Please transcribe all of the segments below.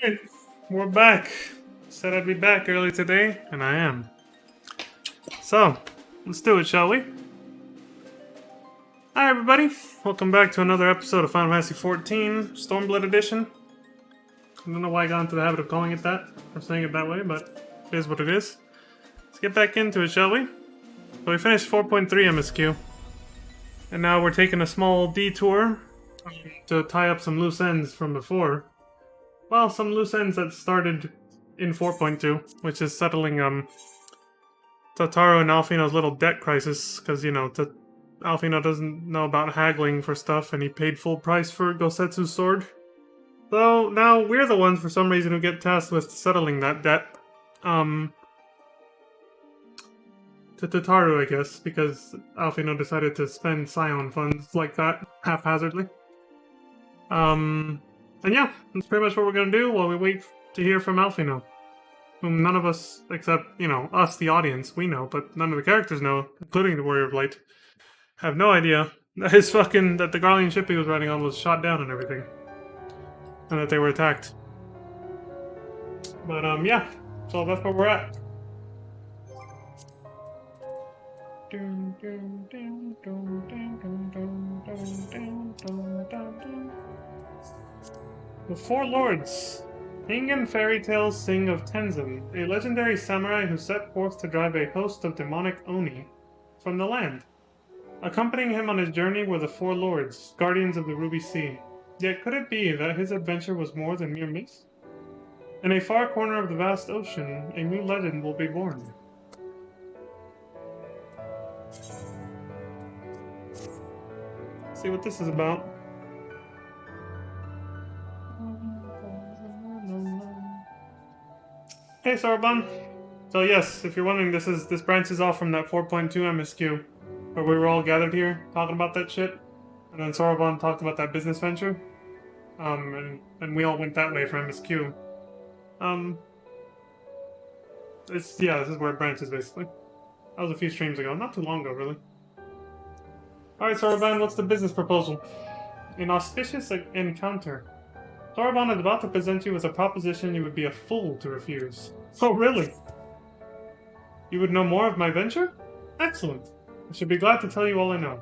Alright, we're back. Said I'd be back early today, and I am. So, let's do it, shall we? Hi everybody, welcome back to another episode of Final Fantasy XIV, Stormblood Edition. I don't know why I got into the habit of calling it that, or saying it that way, but it is what it is. Let's get back into it, shall we? So we finished 4.3 MSQ, and now we're taking a small detour to tie up some loose ends from before. Well, some loose ends that started in 4.2, which is settling Totaro and Alfino's little debt crisis, because, you know, Alfino doesn't know about haggling for stuff, and he paid full price for Gosetsu's sword. So now we're the ones, for some reason, who get tasked with settling that debt. To Totaro, I guess, because Alfino decided to spend Scion funds like that, haphazardly. And yeah, that's pretty much what we're gonna do while we wait to hear from Alfino. Whom none of us, except, you know, us, the audience, we know, but none of the characters know, including the Warrior of Light, have no idea that that the Garlean ship he was riding on was shot down and everything. And that they were attacked. But, yeah, so that's where we're at. The Four Lords. Ingen fairy tales sing of Tenzin, a legendary samurai who set forth to drive a host of demonic Oni from the land. Accompanying him on his journey were the Four Lords, guardians of the Ruby Sea. Yet could it be that his adventure was more than mere myth? In a far corner of the vast ocean, a new legend will be born. Let's see what this is about. Hey, Soroban. So yes, if you're wondering, this branches off from that 4.2 MSQ, where we were all gathered here talking about that shit, and then Soroban talked about that business venture, and we all went that way for MSQ. This is where it branches basically. That was a few streams ago, not too long ago, really. All right, Soroban, what's the business proposal? An auspicious encounter. Soroban is about to present you with a proposition you would be a fool to refuse. Oh, really? You would know more of my venture? Excellent. I should be glad to tell you all I know.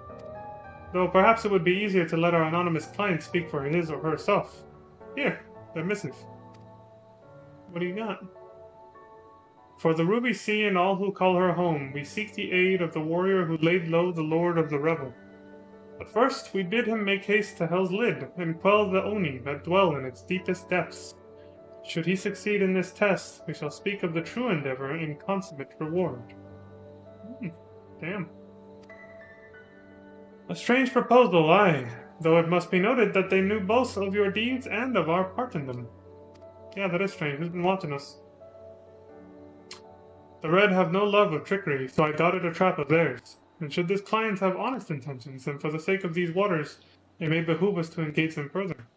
Though perhaps it would be easier to let our anonymous client speak for his or herself. Here, their missive. What do you got? For the Ruby Sea and all who call her home, we seek the aid of the warrior who laid low the Lord of the Revel. But first, we bid him make haste to Hell's Lid and quell the Oni that dwell in its deepest depths. Should he succeed in this test, we shall speak of the true endeavor in consummate reward. Damn. A strange proposal, aye, though it must be noted that they knew both of your deeds and of our part in them. Yeah, that is strange. Who's been watching us? The Red have no love of trickery, so I doubted a trap of theirs. And should this client have honest intentions, then for the sake of these waters, it may behoove us to engage them further.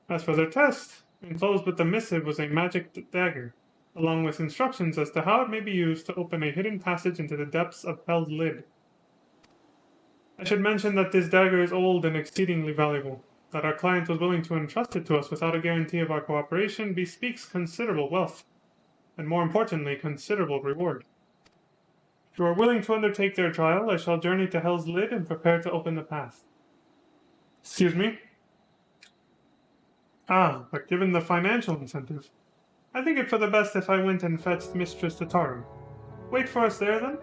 As for their test, enclosed with the missive was a magic dagger, along with instructions as to how it may be used to open a hidden passage into the depths of Hell's Lid. I should mention that this dagger is old and exceedingly valuable. That our client was willing to entrust it to us without a guarantee of our cooperation bespeaks considerable wealth, and more importantly, considerable reward. If you are willing to undertake their trial, I shall journey to Hell's Lid and prepare to open the path. Excuse me? Ah, but given the financial incentive, I think it for the best if I went and fetched Mistress Totaro. Wait for us there, then?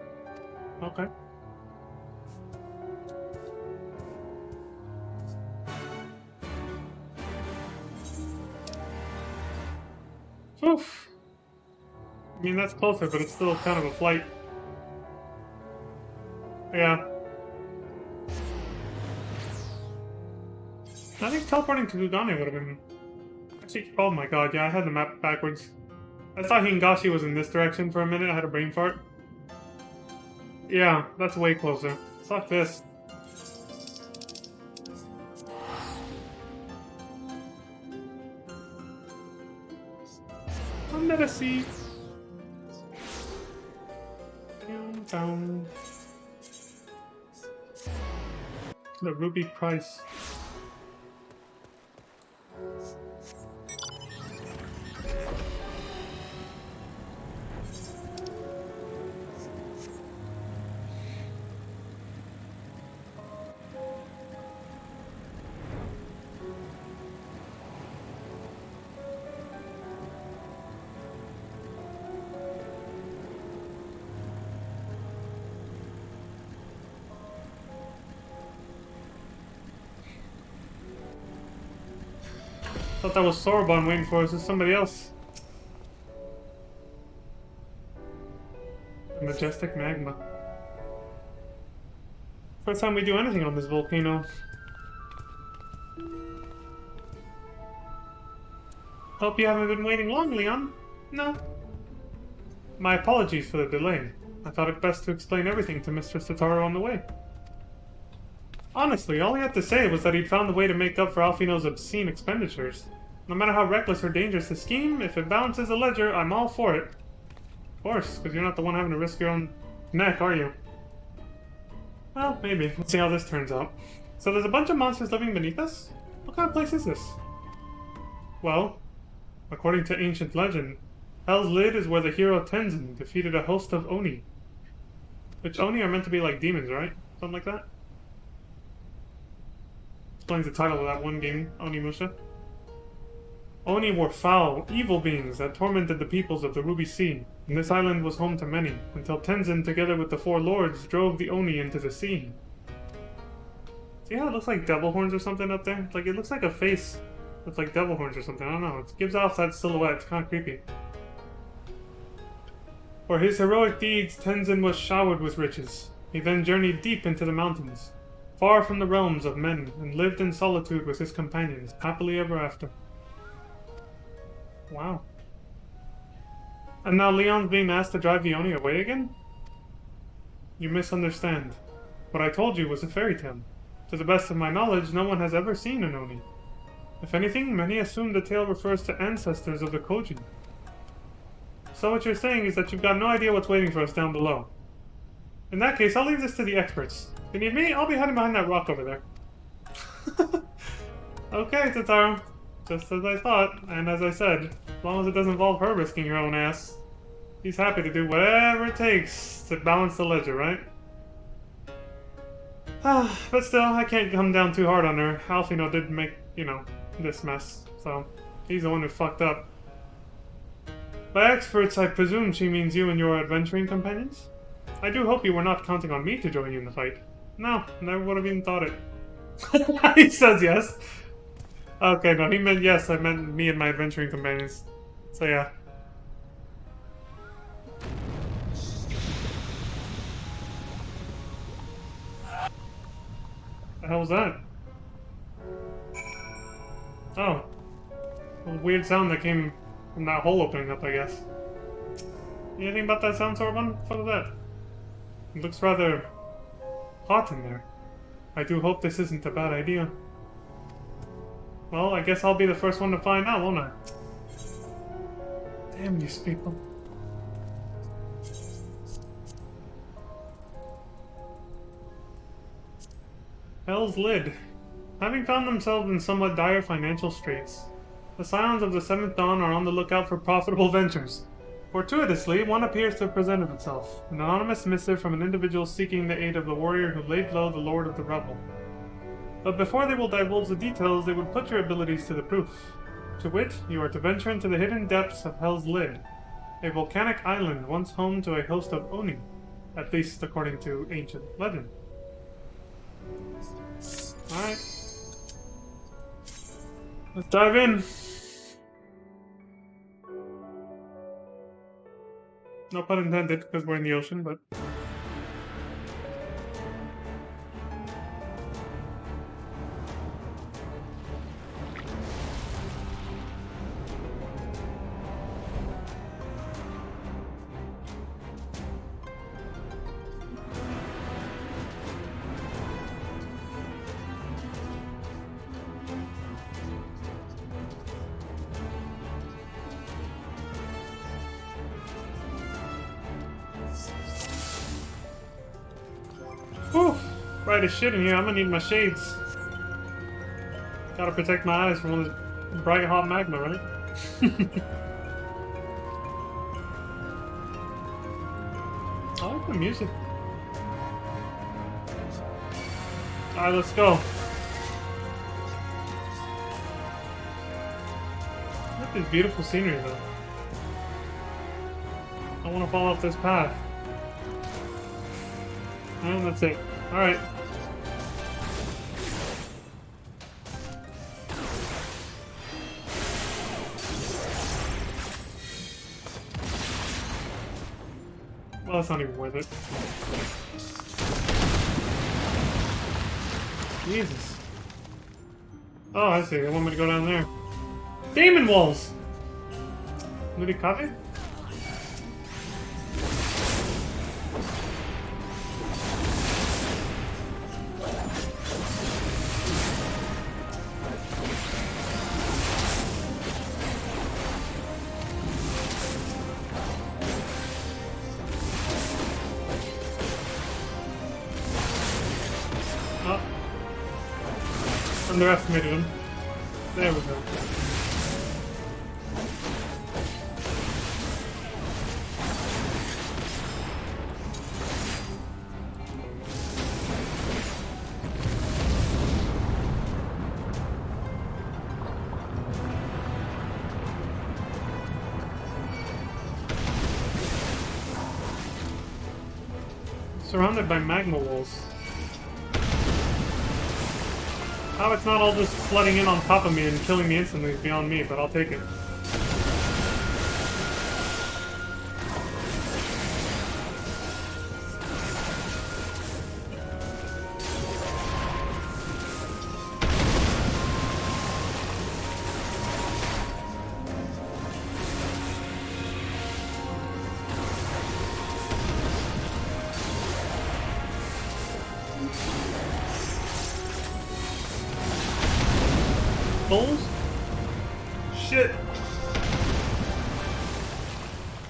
Okay. Oof. I mean, that's closer, but it's still kind of a flight. Yeah. I think teleporting to Kugane would have been... Actually, oh my god, yeah, I had the map backwards. I thought Hingashi was in this direction for a minute, I had a brain fart. Yeah, that's way closer. Fuck this. Under the sea. Down. The ruby price. Thought that was Sorbonne waiting for us. Is somebody else? A majestic magma. First time we do anything on this volcano. Hope you haven't been waiting long, Leon. No. My apologies for the delay. I thought it best to explain everything to Mistress Totaro on the way. Honestly, all he had to say was that he'd found a way to make up for Alfino's obscene expenditures. No matter how reckless or dangerous the scheme, if it balances a ledger, I'm all for it. Of course, because you're not the one having to risk your own neck, are you? Well, maybe. Let's see how this turns out. So there's a bunch of monsters living beneath us? What kind of place is this? Well, according to ancient legend, Hell's Lid is where the hero Tenzin defeated a host of Oni. Which Oni are meant to be like demons, right? Something like that? Explains the title of that one game, Onimusha. Oni were foul, evil beings that tormented the peoples of the Ruby Sea, and this island was home to many, until Tenzin, together with the four lords, drove the Oni into the sea. See how it looks like devil horns or something up there? Like, it looks like a face with like devil horns or something, I don't know, it gives off that silhouette, it's kind of creepy. For his heroic deeds, Tenzin was showered with riches. He then journeyed deep into the mountains, far from the realms of men, and lived in solitude with his companions, happily ever after. Wow. And now Leon's being asked to drive the Oni away again? You misunderstand. What I told you was a fairy tale. To the best of my knowledge, no one has ever seen an Oni. If anything, many assume the tale refers to ancestors of the Koji. So what you're saying is that you've got no idea what's waiting for us down below. In that case, I'll leave this to the experts. If you need me, I'll be hiding behind that rock over there. Okay, Totaro. Just as I thought, and as I said, as long as it doesn't involve her risking her own ass, he's happy to do whatever it takes to balance the ledger, right? But still, I can't come down too hard on her. Alfino did make, you know, this mess, so he's the one who fucked up. By experts, I presume she means you and your adventuring companions? I do hope you were not counting on me to join you in the fight. No, never would have even thought it. He says yes. Okay, no, he meant yes, I meant me and my adventuring companions. So yeah. The hell was that? Oh. A weird sound that came from that hole opening up, I guess. Anything about that sound, Sorbonne? What of that? It looks rather hot in there. I do hope this isn't a bad idea. Well, I guess I'll be the first one to find out, won't I? Damn these people. Hell's Lid. Having found themselves in somewhat dire financial straits, the Scions of the Seventh Dawn are on the lookout for profitable ventures. Fortuitously, one appears to have presented itself, an anonymous missive from an individual seeking the aid of the warrior who laid low the Lord of the Revel. But before they will divulge the details, they would put your abilities to the proof. To wit, you are to venture into the hidden depths of Hell's Lid, a volcanic island once home to a host of Oni, at least according to ancient legend. Alright. Let's dive in. No pun intended, because we're in the ocean, but... Whew, bright as shit in here. I'm gonna need my shades. Gotta protect my eyes from all this bright hot magma, right? I like the music. Alright, let's go. Look at this beautiful scenery, though. I want to fall off this path. And that's it. Alright. Oh, that's not even worth it. Jesus. Oh, I see. They want me to go down there. Demon walls! Nudi coffee? Oh. Underestimated him. There we go. Surrounded by magma walls. How it's not all just flooding in on top of me and killing me instantly is beyond me, but I'll take it. Bulls? Shit!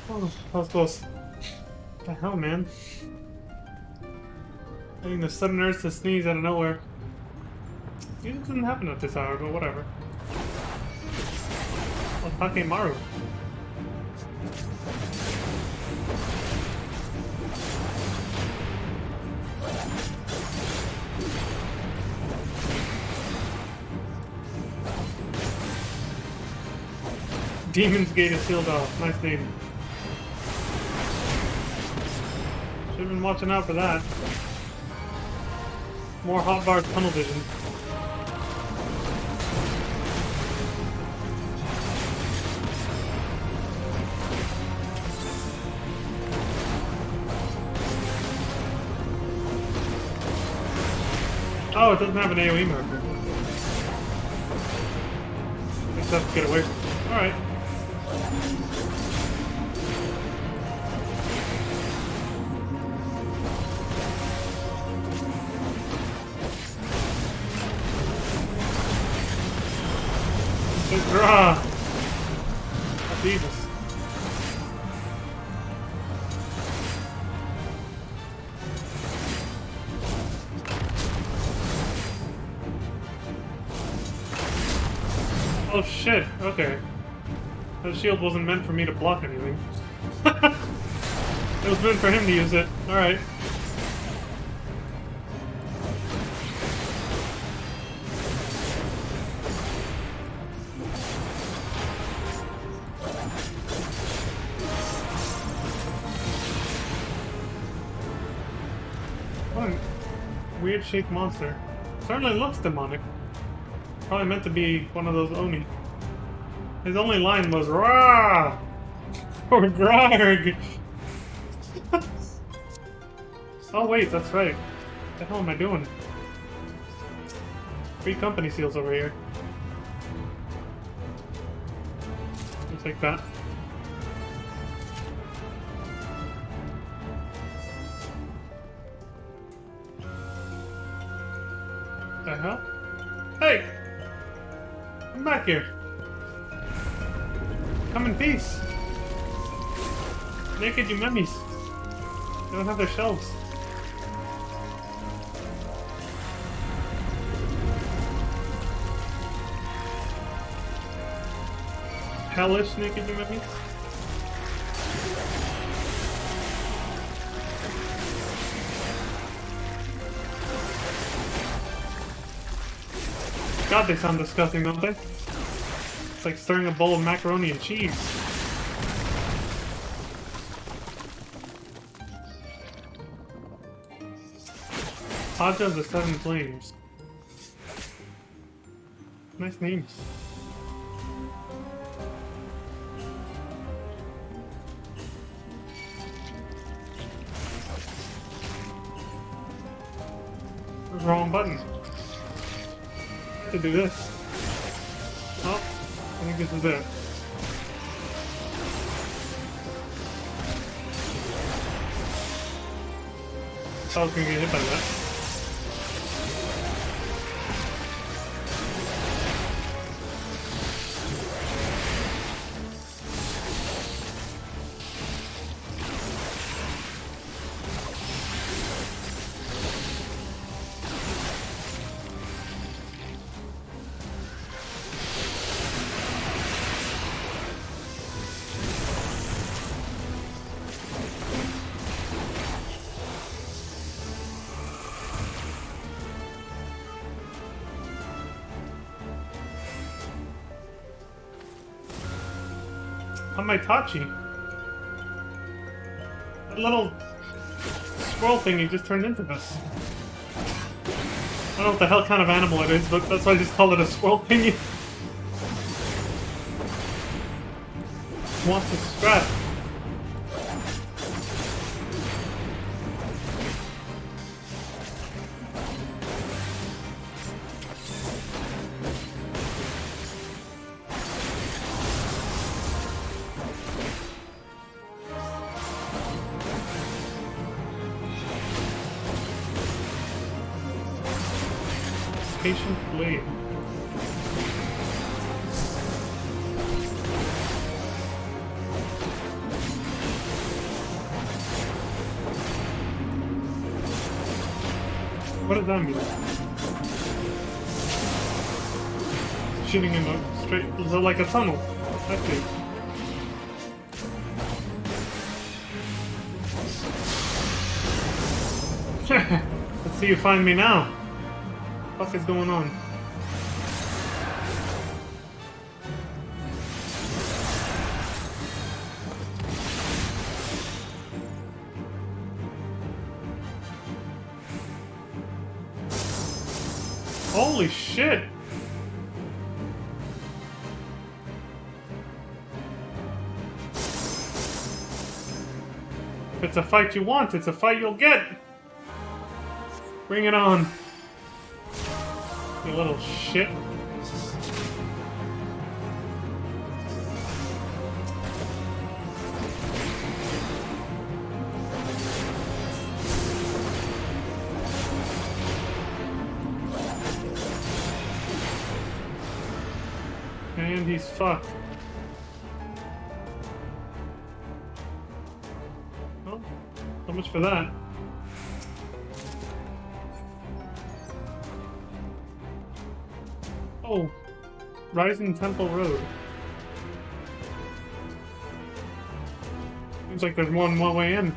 Oh, that was close. What the hell, man? Getting the sudden urge to sneeze out of nowhere. Usually doesn't happen at this hour, but whatever. Oh, Takemaru. Demon's Gate is sealed off. Nice name. Should've been watching out for that. More hotbar tunnel vision. Oh, it doesn't have an AoE marker. I just have to get away from it. Alright. Oh, Jesus. Oh shit, okay. The shield wasn't meant for me to block anything. It was meant for him to use it. Alright. What a weird shaped monster. Certainly looks demonic. Probably meant to be one of those Oni. His only line was "Rah!" or "Grarg." Oh wait, that's right. What the hell am I doing? Free company seals over here. I'll take that. The hell? Hey! Come back here. Come in peace. Naked you mummies. They don't have their shelves. Hellish naked you mummies. God, they sound disgusting, don't they? It's like stirring a bowl of macaroni and cheese. Aja of the Seven Flames. Nice names. Wrong button. To do this. Oh, I think this is it. I was gonna get hit by that. On my Tachi. That little squirrel thingy just turned into this. I don't know what the hell kind of animal it is, but that's why I just call it a squirrel thingy. Wants to scrap. Patient blade. What does that mean? Shooting in a straight, is it like a tunnel? I see. Let's see you find me now. What the fuck is going on? Holy shit! If it's a fight you want, it's a fight you'll get! Bring it on! You little shit. And he's fucked. Well, so much for that. Oh, Rising Temple Road. Seems like there's one more way in.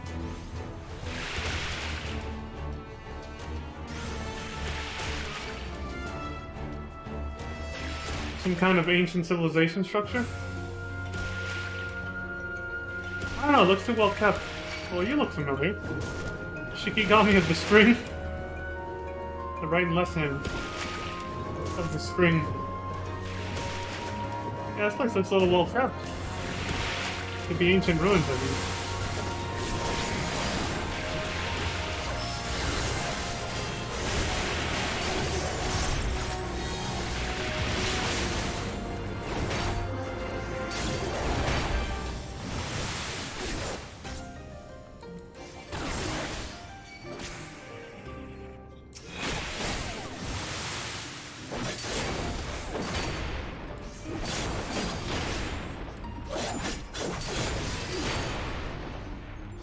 Some kind of ancient civilization structure? I don't know, it looks too well kept. Well, you look familiar. Shikigami of the Spring. The right and left hand of the spring. Yeah, this place looks a little well kept. Could be ancient ruins, I mean.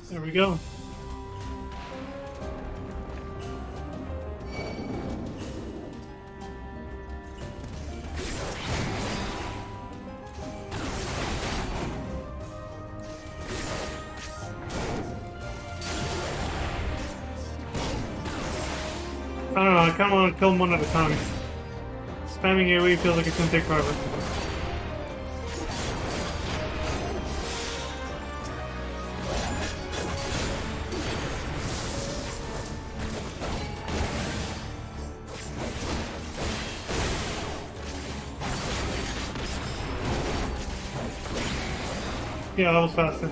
There we go. I don't know, I kinda wanna kill them one at a time. Spamming AoE feels like it's gonna take forever. Yeah, that was faster.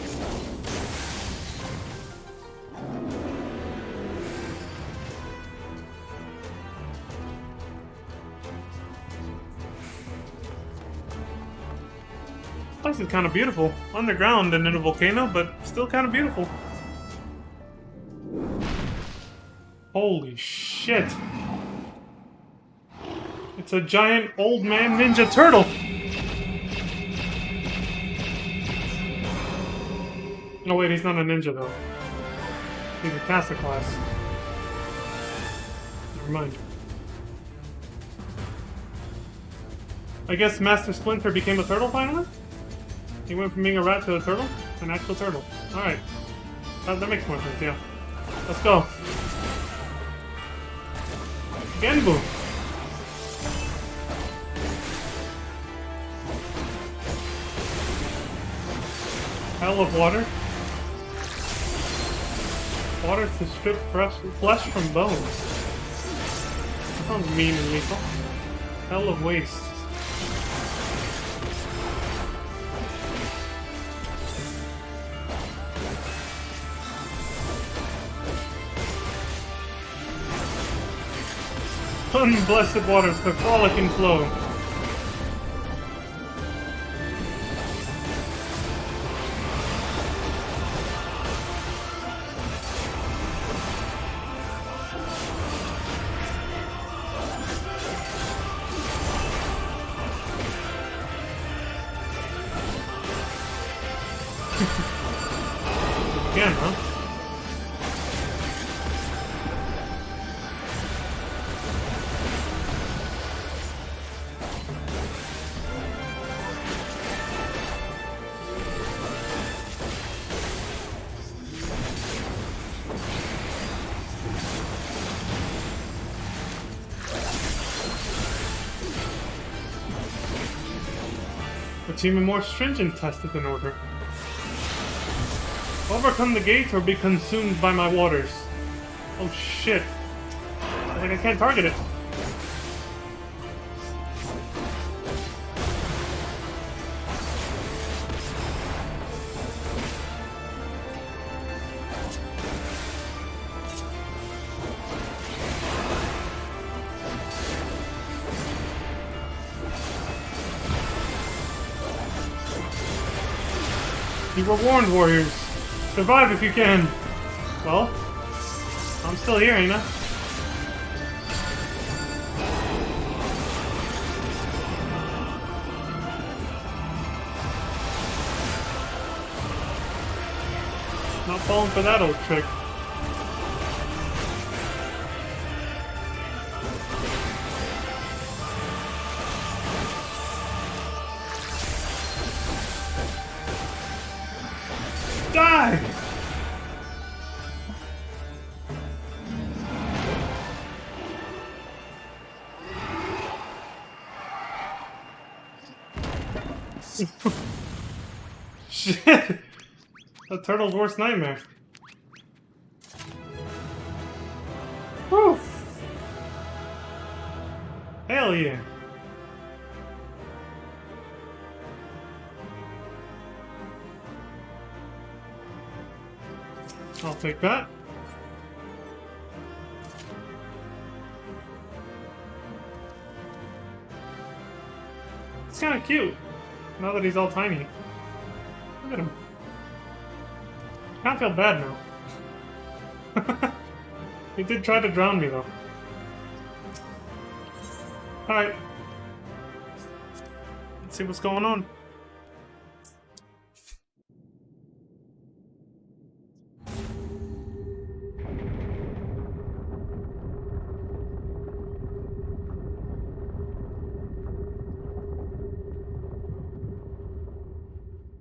place is kind of beautiful. Underground and in a volcano, but still kind of beautiful. Holy shit. It's a giant old man ninja turtle. No, wait, he's not a ninja, though. He's a caster class. Never mind. I guess Master Splinter became a turtle finally? He went from being a rat to a turtle? An actual turtle. Alright. That makes more sense, yeah. Let's go. Genbu! Hell of water. Water to strip flesh from bones. That sounds mean and lethal. Hell of waste. Unblessed waters to frolic and flow. Again, huh? It's even more stringent test is in order. Overcome the gate or be consumed by my waters. Oh shit. Like I can't target it. You were warned, warriors. Survive if you can. Well, I'm still here, ain't I? Not falling for that old trick. Die! Shit! A turtle's worst nightmare. Whew! Hell yeah! I'll take that. It's kind of cute, now that he's all tiny. Look at him. Can't feel bad now. He did try to drown me, though. Alright. Let's see what's going on.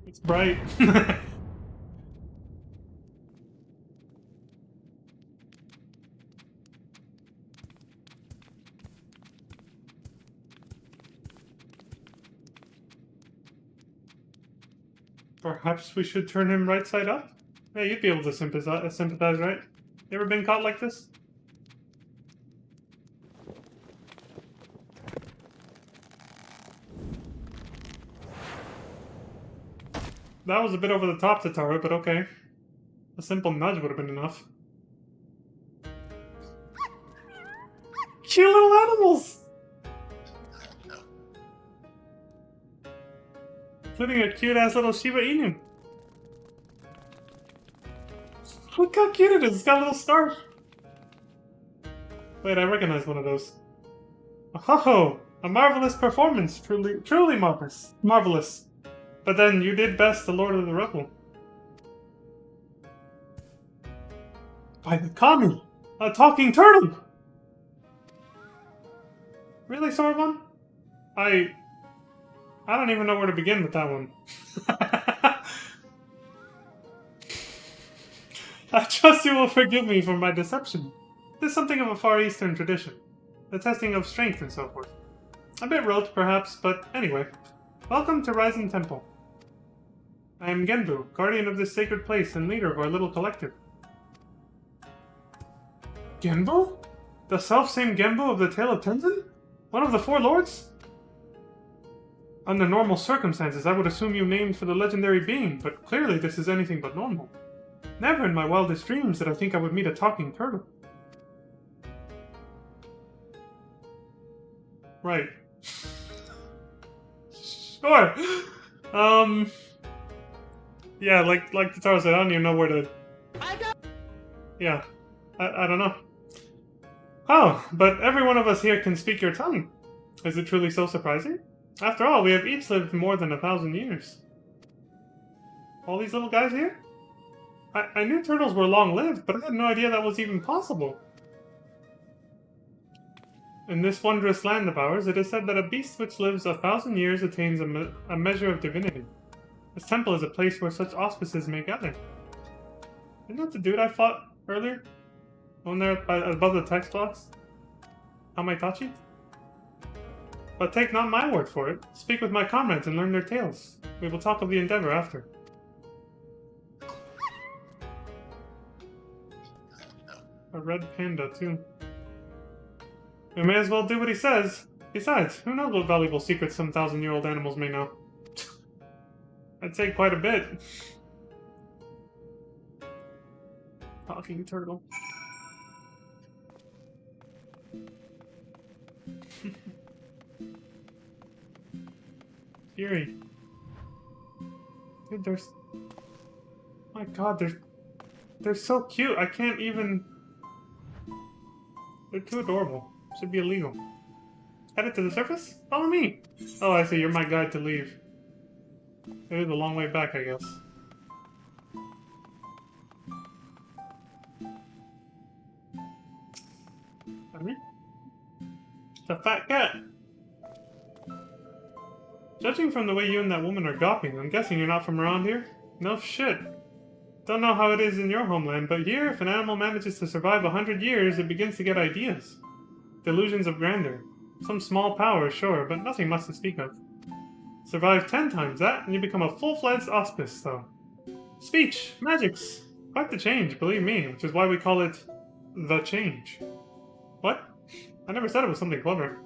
It's bright. Perhaps we should turn him right side up? Yeah, you'd be able to sympathize, right? You ever been caught like this? That was a bit over the top, Tataru, but okay. A simple nudge would have been enough. Cute little animals! Including a cute-ass little Shiba Inu. Look how cute it is. It's got a little scarf. Wait, I recognize one of those. Oh, a marvelous performance. Truly marvelous. Marvelous. But then you did best the Lord of the Rubble. By the Kami! A talking turtle! Really, Sorbonne? I don't even know where to begin with that one. I trust you will forgive me for my deception. This is something of a Far Eastern tradition. The testing of strength and so forth. A bit rote, perhaps, but anyway. Welcome to Rising Temple. I am Genbu, guardian of this sacred place and leader of our little collective. Genbu? The self-same Genbu of the Tale of Tenzin? One of the Four Lords? Under normal circumstances, I would assume you named for the legendary being, but clearly this is anything but normal. Never in my wildest dreams did I think I would meet a talking turtle. Right. Sure. Yeah, like Tataro said, I don't even know where to... Yeah, I don't know. Oh, but every one of us here can speak your tongue. Is it truly so surprising? After all, we have each lived more than 1,000 years. All these little guys here? I knew turtles were long-lived, but I had no idea that was even possible. In this wondrous land of ours, it is said that a beast which lives 1,000 years attains a measure of divinity. This temple is a place where such auspices may gather. Isn't that the dude I fought earlier? On there above the text box? Amaitachi? But take not my word for it. Speak with my comrades and learn their tales. We will talk of the endeavor after. A red panda, too. We may as well do what he says. Besides, who knows what valuable secrets some 1,000-year-old animals may know? I'd say quite a bit. Talking turtle. Fury. Dude, there's... My god, they're so cute. I can't even... They're too adorable. Should be illegal. Headed to the surface? Follow me! Oh, I see. You're my guide to leave. It is a long way back, I guess. It's a fat cat! Judging from the way you and that woman are gawping, I'm guessing you're not from around here? No shit. Don't know how it is in your homeland, but here, if an animal manages to survive 100 years, it begins to get ideas. Delusions of grandeur. Some small power, sure, but nothing much to speak of. Survive 10 times that, and you become a full-fledged auspice, though. Speech, magics. Quite the change, believe me, which is why we call it the change. What? I never said it was something clever.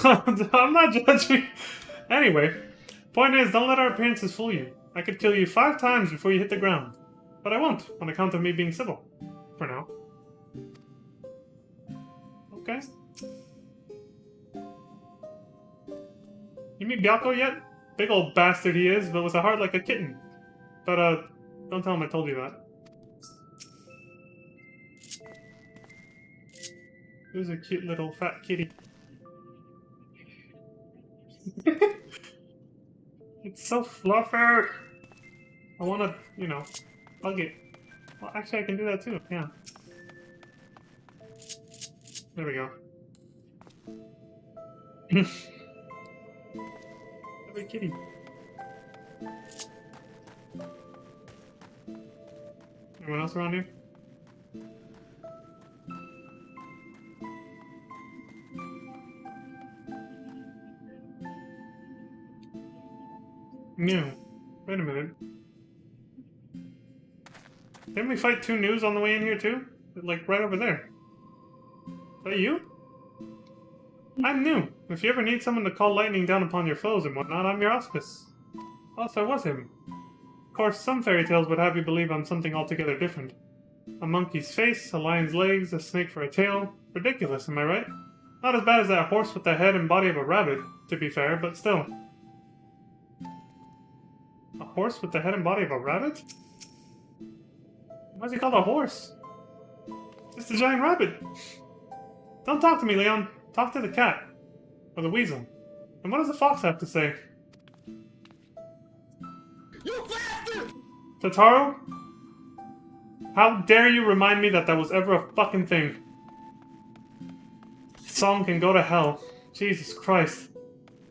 I'm not judging. Anyway, point is, don't let our appearances fool you. I could kill you 5 times before you hit the ground. But I won't, on account of me being civil. For now. Okay. You meet Byako yet? Big old bastard he is, but with a heart like a kitten. But, don't tell him I told you that. Who's a cute little fat kitty? It's so fluffy! I wanna, you know, hug it. Well, actually I can do that too, yeah. There we go. Every kitty. Anyone else around here? New. Wait a minute. Didn't we fight 2 news on the way in here too? Like right over there. Is that you? I'm new. If you ever need someone to call lightning down upon your foes and whatnot, I'm your auspice. Oh, so I was him. Of course, some fairy tales would have you believe I'm something altogether different. A monkey's face, a lion's legs, a snake for a tail. Ridiculous, am I right? Not as bad as that horse with the head and body of a rabbit, to be fair, but still. A horse with the head and body of a rabbit? Why is he called a horse? It's a giant rabbit. Don't talk to me, Leon. Talk to the cat. Or the weasel. And what does the fox have to say? You bastard! Totaro? How dare you remind me that was ever a fucking thing? Song can go to hell. Jesus Christ.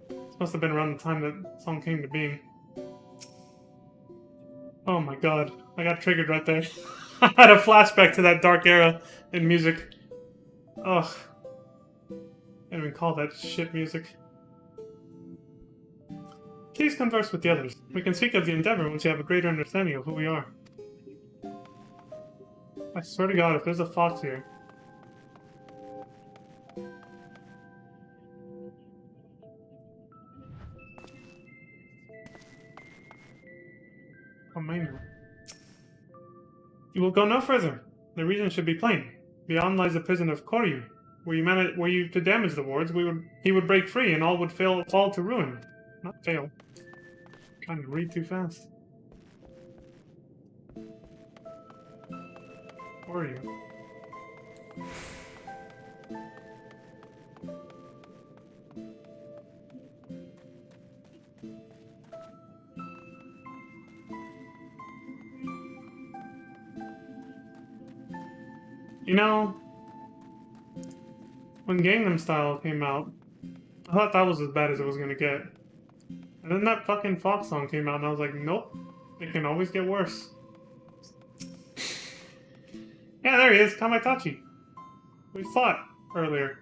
This must have been around the time that song came to being. Oh my god. I got triggered right there. I had a flashback to that dark era in music. Ugh. Can't even call that shit music. Please converse with the others. We can speak of the endeavor once you have a greater understanding of who we are. I swear to God, if there's a fox here... Oh, man. You will go no further. The reason should be plain. Beyond lies the prison of Koryu. Were you to damage the wards, he would break free and all would fall to ruin. Not fail. Trying to read too fast. Koryu. You know, when Gangnam Style came out, I thought that was as bad as it was gonna get. And then that fucking Fox song came out and I was like, nope, it can always get worse. Yeah, there he is, Kamaitachi. We fought earlier.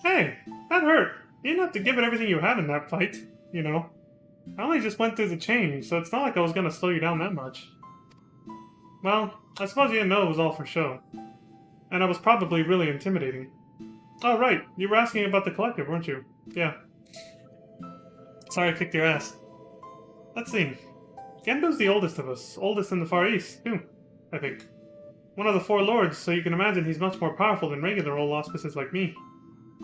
Hey, that hurt. You didn't have to give it everything you had in that fight, you know. I only just went through the change, so it's not like I was gonna slow you down that much. Well, I suppose you didn't know it was all for show. And I was probably really intimidating. Oh, right. You were asking about the collective, weren't you? Yeah. Sorry I kicked your ass. Let's see. Gendo's the oldest of us. Oldest in the Far East, too, I think. One of the 4 lords, so you can imagine he's much more powerful than regular old auspices like me.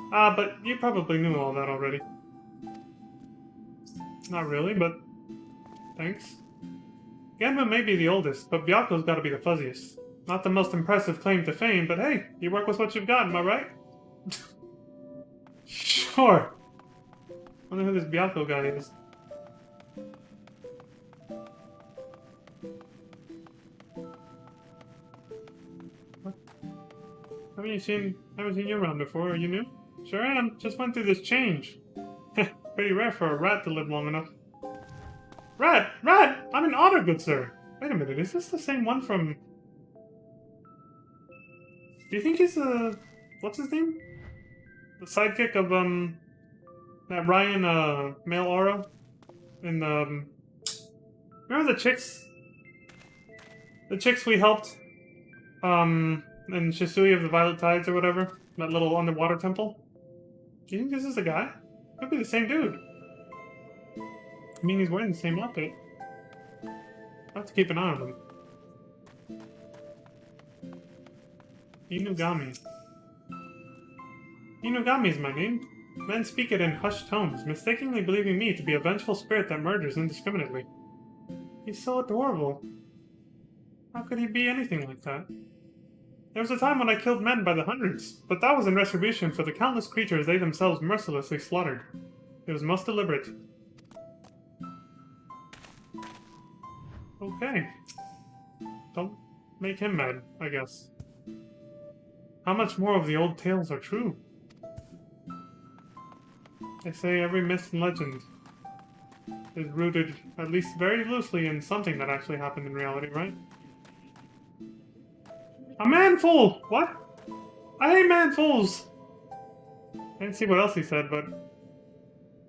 But you probably knew all that already. Not really, but... thanks. Genma may be the oldest, but Byaku's gotta be the fuzziest. Not the most impressive claim to fame, but hey, you work with what you've got, am I right? Sure. I wonder who this Byaku guy is. What? Haven't seen you around before, are you new? Sure am, just went through this change. Pretty rare for a rat to live long enough. Rat! Rat! I'm an otter, good sir! Wait a minute, is this the same one from... Do you think he's what's his name? The sidekick of, that Ryan, male aura? In, remember the chicks? The chicks we helped? In Shisui of the Violet Tides or whatever? That little underwater temple? Do you think this is the guy? Could be the same dude. I mean, he's wearing the same outfit. I have to keep an eye on him. Inugami. Inugami is my name. Men speak it in hushed tones, mistakenly believing me to be a vengeful spirit that murders indiscriminately. He's so adorable. How could he be anything like that? There was a time when I killed men by the hundreds, but that was in retribution for the countless creatures they themselves mercilessly slaughtered. It was most deliberate. Okay. Don't make him mad, I guess. How much more of the old tales are true? They say every myth and legend is rooted, at least very loosely, in something that actually happened in reality, right? A manful! What? I hate manfuls! I didn't see what else he said, but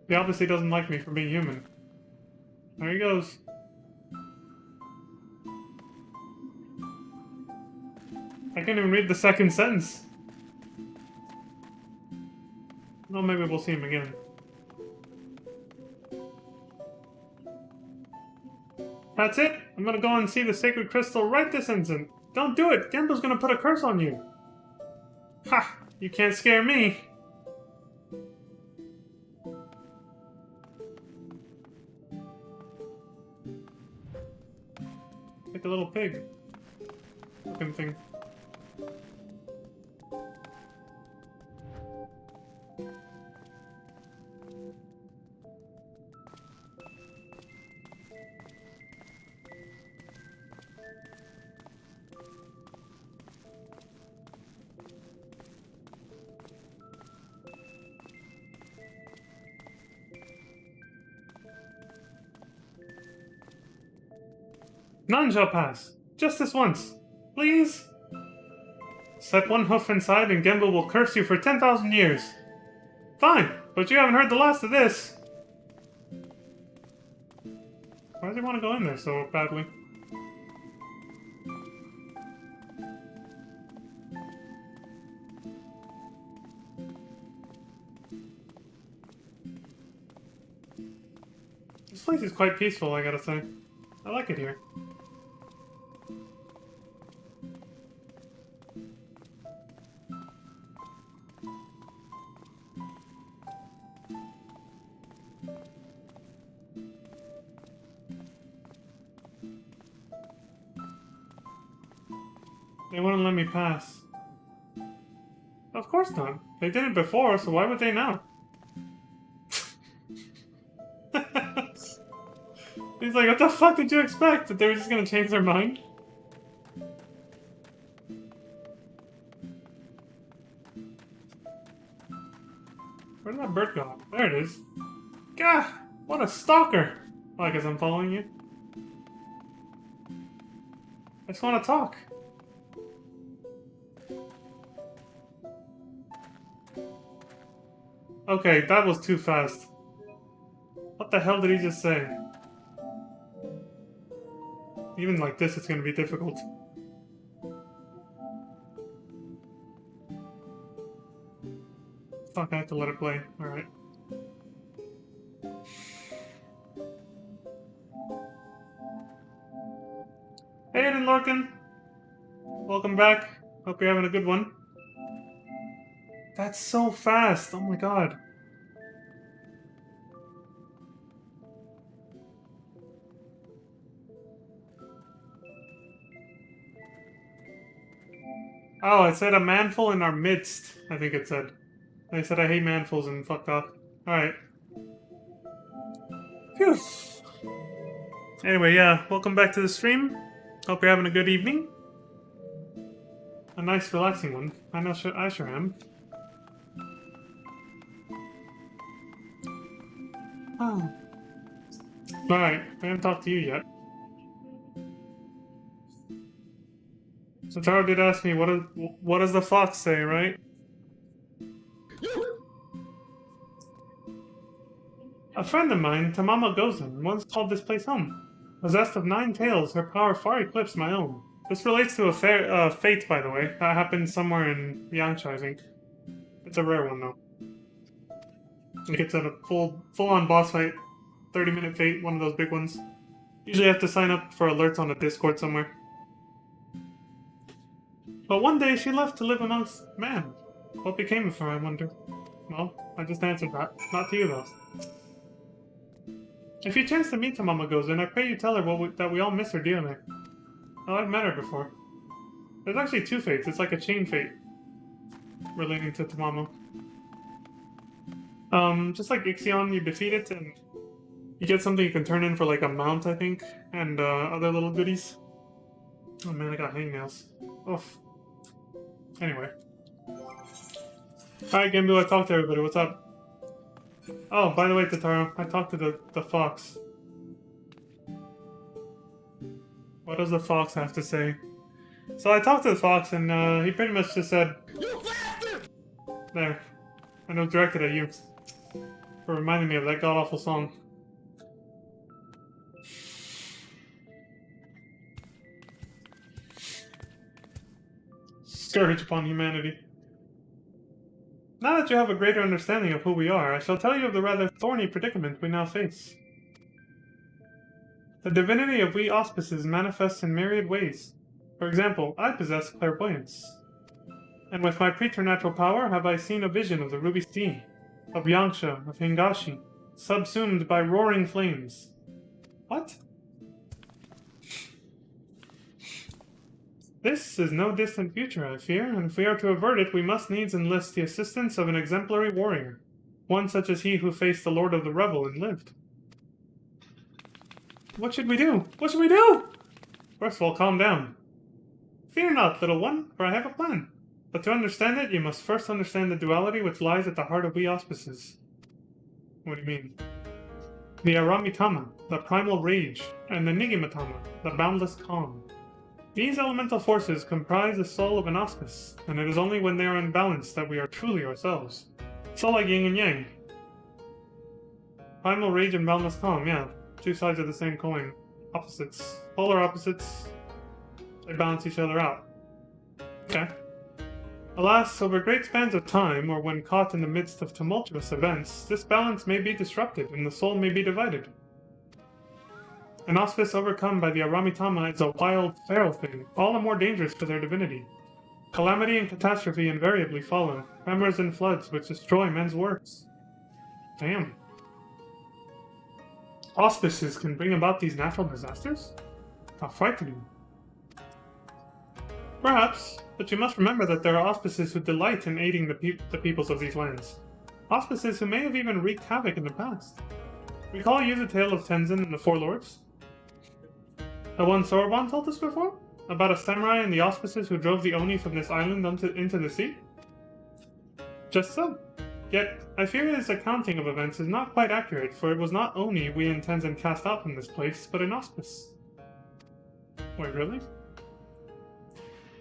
he obviously doesn't like me for being human. There he goes. I can't even read the second sentence. Well, maybe we'll see him again. That's it! I'm gonna go and see the sacred crystal right this instant. Don't do it! Gendo's gonna put a curse on you! Ha! You can't scare me! like a little pig looking thing. None shall pass. Just this once. Please? Step one hoof inside and Gemba will curse you for 10,000 years. Fine, but you haven't heard the last of this. Why does he want to go in there so badly? This place is quite peaceful, I gotta say. I like it here. They wouldn't let me pass. Of course not. They did it before, so why would they now? He's like, what the fuck did you expect? That they were just gonna change their mind? Where did that bird go? There it is. Gah! What a stalker! Well, I guess I'm following you. I just want to talk. Okay, that was too fast. What the hell did he just say? Even like this, it's gonna be difficult. Fuck, I have to let it play. Alright. Hey, Aiden Lorcan! Welcome back. Hope you're having a good one. That's so fast! Oh my god. Oh, it said a manful in our midst, I think it said. They said I hate manfuls and fucked off. Alright. Phew. Anyway, yeah, welcome back to the stream. Hope you're having a good evening. A nice, relaxing one. I sure am. Oh. Alright, I haven't talked to you yet. So Taro did ask me, what does the fox say, right? A friend of mine, Tamama Gozen, once called this place home. Possessed of 9 tails, her power far eclipsed my own. This relates to a fate, by the way. That happened somewhere in Yangsha, I think. It's a rare one, though. It gets at a full-on boss fight. 30-minute fate, one of those big ones. Usually you have to sign up for alerts on a Discord somewhere. But one day she left to live amongst man. What became of her, I wonder? Well, I just answered that. Not to you, though. If you chance to meet Tamama Gozen, I pray you tell her that we all miss her dearly. Oh, I've met her before. There's actually 2 fates. It's like a chain fate relating to Tamamo. Just like Ixion, you defeat it and you get something you can turn in for like a mount, I think, and other little goodies. Oh man, I got hangnails. Oof. Anyway. Alright, Gambu, I talked to everybody. What's up? Oh, by the way, Tataro, I talked to the fox. What does the fox have to say? So I talked to the fox, and he pretty much just said, "You bastard!" There. I know, directed at you. For reminding me of that god-awful song. Scourge upon humanity. Now that you have a greater understanding of who we are, I shall tell you of the rather thorny predicament we now face. The divinity of we auspices manifests in myriad ways. For example, I possess clairvoyance. And with my preternatural power have I seen a vision of the Ruby Sea, of Yangsha, of Hingashi, subsumed by roaring flames. What? This is no distant future, I fear, and if we are to avert it, we must needs enlist the assistance of an exemplary warrior. One such as he who faced the Lord of the Revel and lived. What should we do? What should we do? First of all, calm down. Fear not, little one, for I have a plan. But to understand it, you must first understand the duality which lies at the heart of we auspices. What do you mean? The Aramitama, the primal rage, and the Nigimatama, the boundless calm. These elemental forces comprise the soul of an auspice, and it is only when they are in balance that we are truly ourselves. So like yin and yang. Primal rage and boundless calm, yeah. Two sides of the same coin. Opposites. Polar opposites. They balance each other out. Okay. Alas, over great spans of time, or when caught in the midst of tumultuous events, this balance may be disrupted, and the soul may be divided. An auspice overcome by the Aramitama is a wild, feral thing, all the more dangerous for their divinity. Calamity and catastrophe invariably follow, tremors and floods which destroy men's works. Damn. Auspices can bring about these natural disasters? How frightening. Perhaps, but you must remember that there are auspices who delight in aiding the peoples of these lands. Auspices who may have even wreaked havoc in the past. Recall you the tale of Tenzin and the Four Lords? The one Soroban told us before? About a samurai and the auspices who drove the Oni from this island into the sea? Just so. Yet, I fear his accounting of events is not quite accurate, for it was not Oni we and Tenzin cast out from this place, but an auspice. Wait, really?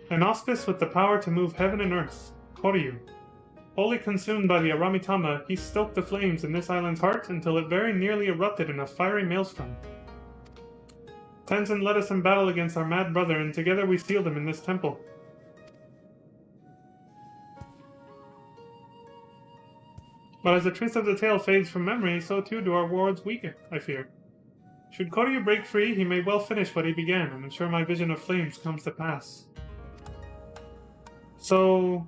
An auspice with the power to move heaven and earth, Koryu. Wholly consumed by the Aramitama, he stoked the flames in this island's heart until it very nearly erupted in a fiery maelstrom. Tenzin led us in battle against our mad brother, and together we sealed him in this temple. But as the truth of the tale fades from memory, so too do our wards weaken, I fear. Should Koryu break free, he may well finish what he began, and ensure my vision of flames comes to pass. So,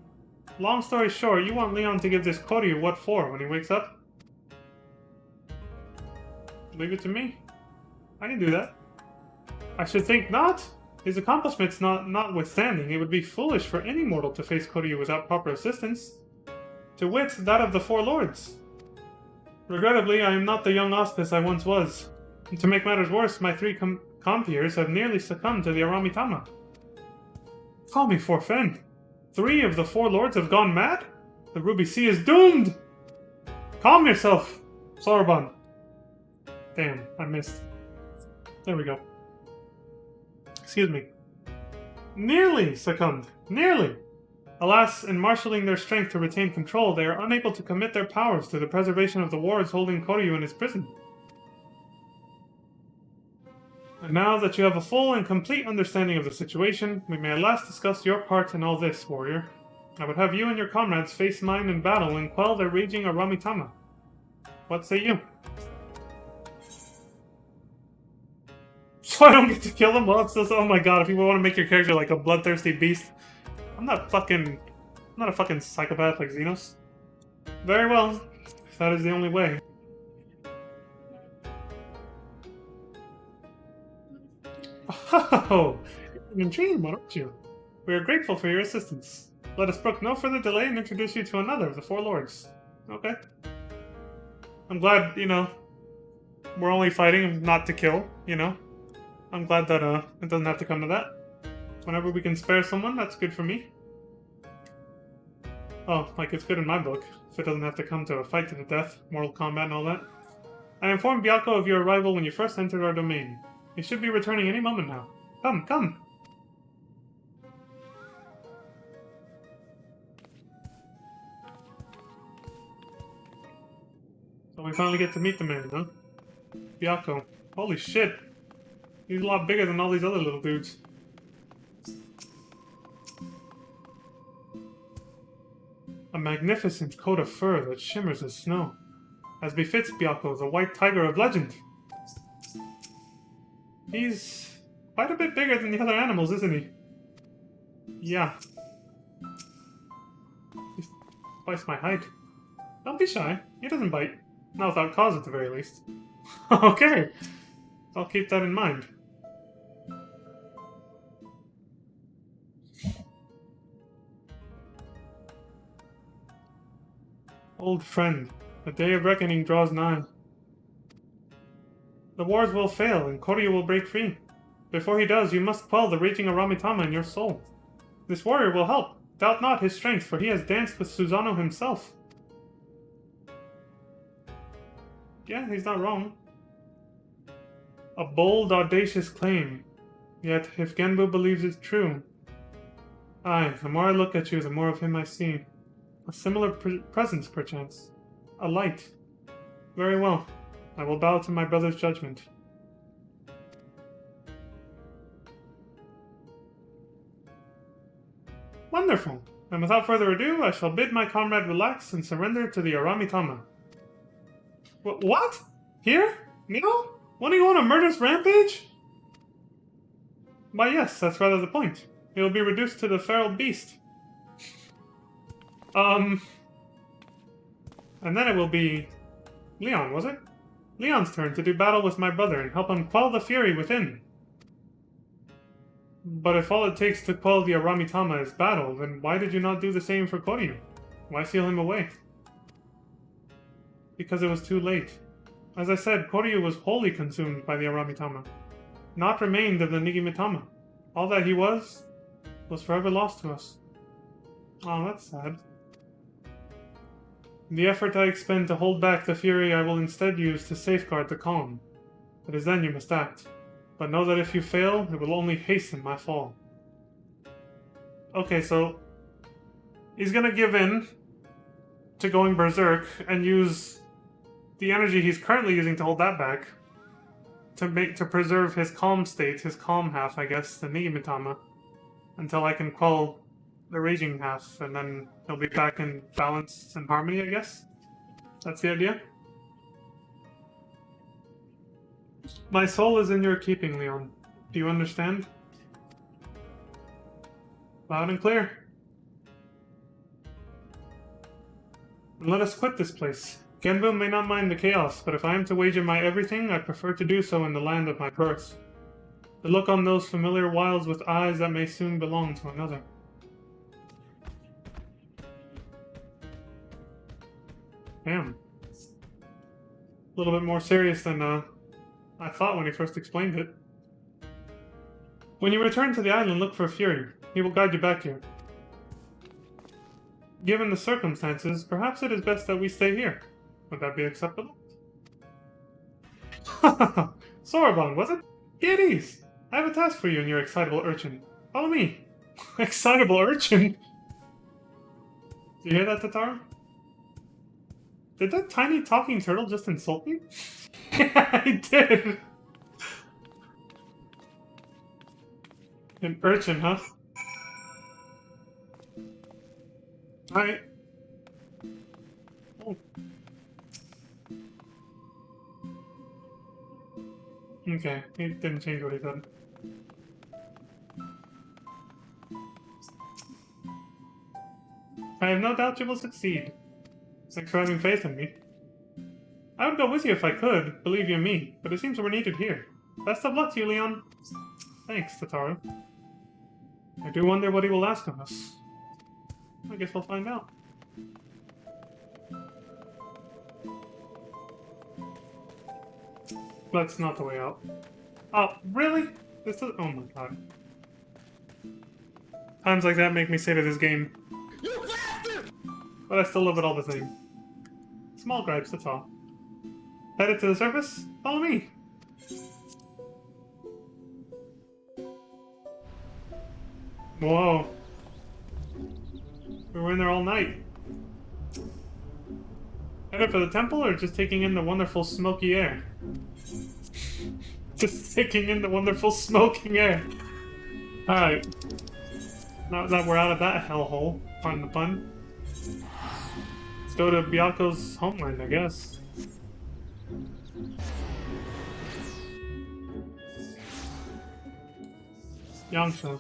long story short, you want Leon to give this Koryu what for when he wakes up? Leave it to me. I can do that. I should think not. His accomplishments notwithstanding, it would be foolish for any mortal to face Koryu without proper assistance. To wit, that of the Four Lords. Regrettably, I am not the young auspice I once was. And to make matters worse, my three compeers have nearly succumbed to the Aramitama. Call me forfen. 3 of the 4 lords have gone mad? The Ruby Sea is doomed! Calm yourself, Soroban. Damn, I missed. There we go. Excuse me. Nearly succumbed. Nearly! Alas, in marshalling their strength to retain control, they are unable to commit their powers to the preservation of the wards holding Koryu in his prison. And now that you have a full and complete understanding of the situation, we may at last discuss your part in all this, warrior. I would have you and your comrades face mine in battle and quell their raging Aramitama. What say you? So I don't get to kill them? Well, it's just, oh my god, if you want to make your character like a bloodthirsty beast. I'm not a fucking psychopath like Xenos. Very well, if that is the only way. Oh, an intriguing one, aren't you? We are grateful for your assistance. Let us brook no further delay and introduce you to another of the 4 lords. Okay. I'm glad, we're only fighting not to kill, I'm glad that, it doesn't have to come to that. Whenever we can spare someone, that's good for me. Oh, like it's good in my book, if it doesn't have to come to a fight to the death, Mortal Kombat and all that. I informed Byakko of your arrival when you first entered our domain. You should be returning any moment now. Come, come! So we finally get to meet the man, huh? Byakko. Holy shit! He's a lot bigger than all these other little dudes. A magnificent coat of fur that shimmers as snow. As befits Byakko, the white tiger of legend. He's quite a bit bigger than the other animals, isn't he? Yeah. He's twice my height. Don't be shy. He doesn't bite. Not without cause, at the very least. Okay. I'll keep that in mind. Old friend, the day of reckoning draws nigh. The wars will fail, and Koryu will break free. Before he does, you must quell the raging Aramitama in your soul. This warrior will help. Doubt not his strength, for he has danced with Susanoo himself. Yeah, he's not wrong. A bold, audacious claim. Yet, if Genbu believes it's true... Aye, the more I look at you, the more of him I see. A similar presence, perchance. A light. Very well. I will bow to my brother's judgment. Wonderful. And without further ado, I shall bid my comrade relax and surrender to the Aramitama. What? Here? Neo? What, do you want a murderous rampage? Why yes, that's rather the point. He will be reduced to the feral beast. And then it will be... Leon, was it? Leon's turn to do battle with my brother and help him quell the fury within. But if all it takes to quell the Aramitama is battle, then why did you not do the same for Koryu? Why seal him away? Because it was too late. As I said, Koryu was wholly consumed by the Aramitama. Naught remained of the Nigimitama. All that he was forever lost to us. Oh, that's sad. The effort I expend to hold back the fury I will instead use to safeguard the calm. It is then you must act. But know that if you fail, it will only hasten my fall. Okay, so... he's gonna give in to going berserk and use the energy he's currently using to hold that back to preserve his calm state, his calm half, I guess, the Nigimitama, until I can quell the raging half, and then he'll be back in balance and harmony, I guess? That's the idea? My soul is in your keeping, Leon. Do you understand? Loud and clear. And let us quit this place. Genbu may not mind the chaos, but if I am to wager my everything, I prefer to do so in the land of my birth. To look on those familiar wilds with eyes that may soon belong to another. Damn. A little bit more serious than I thought when he first explained it. When you return to the island, look for Fury. He will guide you back here. Given the circumstances, perhaps it is best that we stay here. Would that be acceptable? Sorobon, was it? Be at ease. I have a task for you and your excitable urchin. Follow me. Excitable urchin? Do you hear that, Tatara? Did that tiny talking turtle just insult me? Yeah, he did. An urchin, huh? Alright. Oh. Okay, he didn't change what he said. I have no doubt you will succeed. Thanks for having faith in me. I would go with you if I could, believe you me, but it seems we're needed here. Best of luck to you, Leon. Thanks, Tataru. I do wonder what he will ask of us. I guess we'll find out. That's not the way out. Oh, really? This is— oh my god. Times like that make me say to this game. You bastard! But I still love it all the same. Small gripes, that's all. Headed to the surface? Follow me! Whoa. We were in there all night. Headed for the temple or just taking in the wonderful smoky air? Just taking in the wonderful smoking air. Alright. Now that we're out of that hellhole, pardon the pun. Let's go to Byaku's homeland, I guess. Yangsha.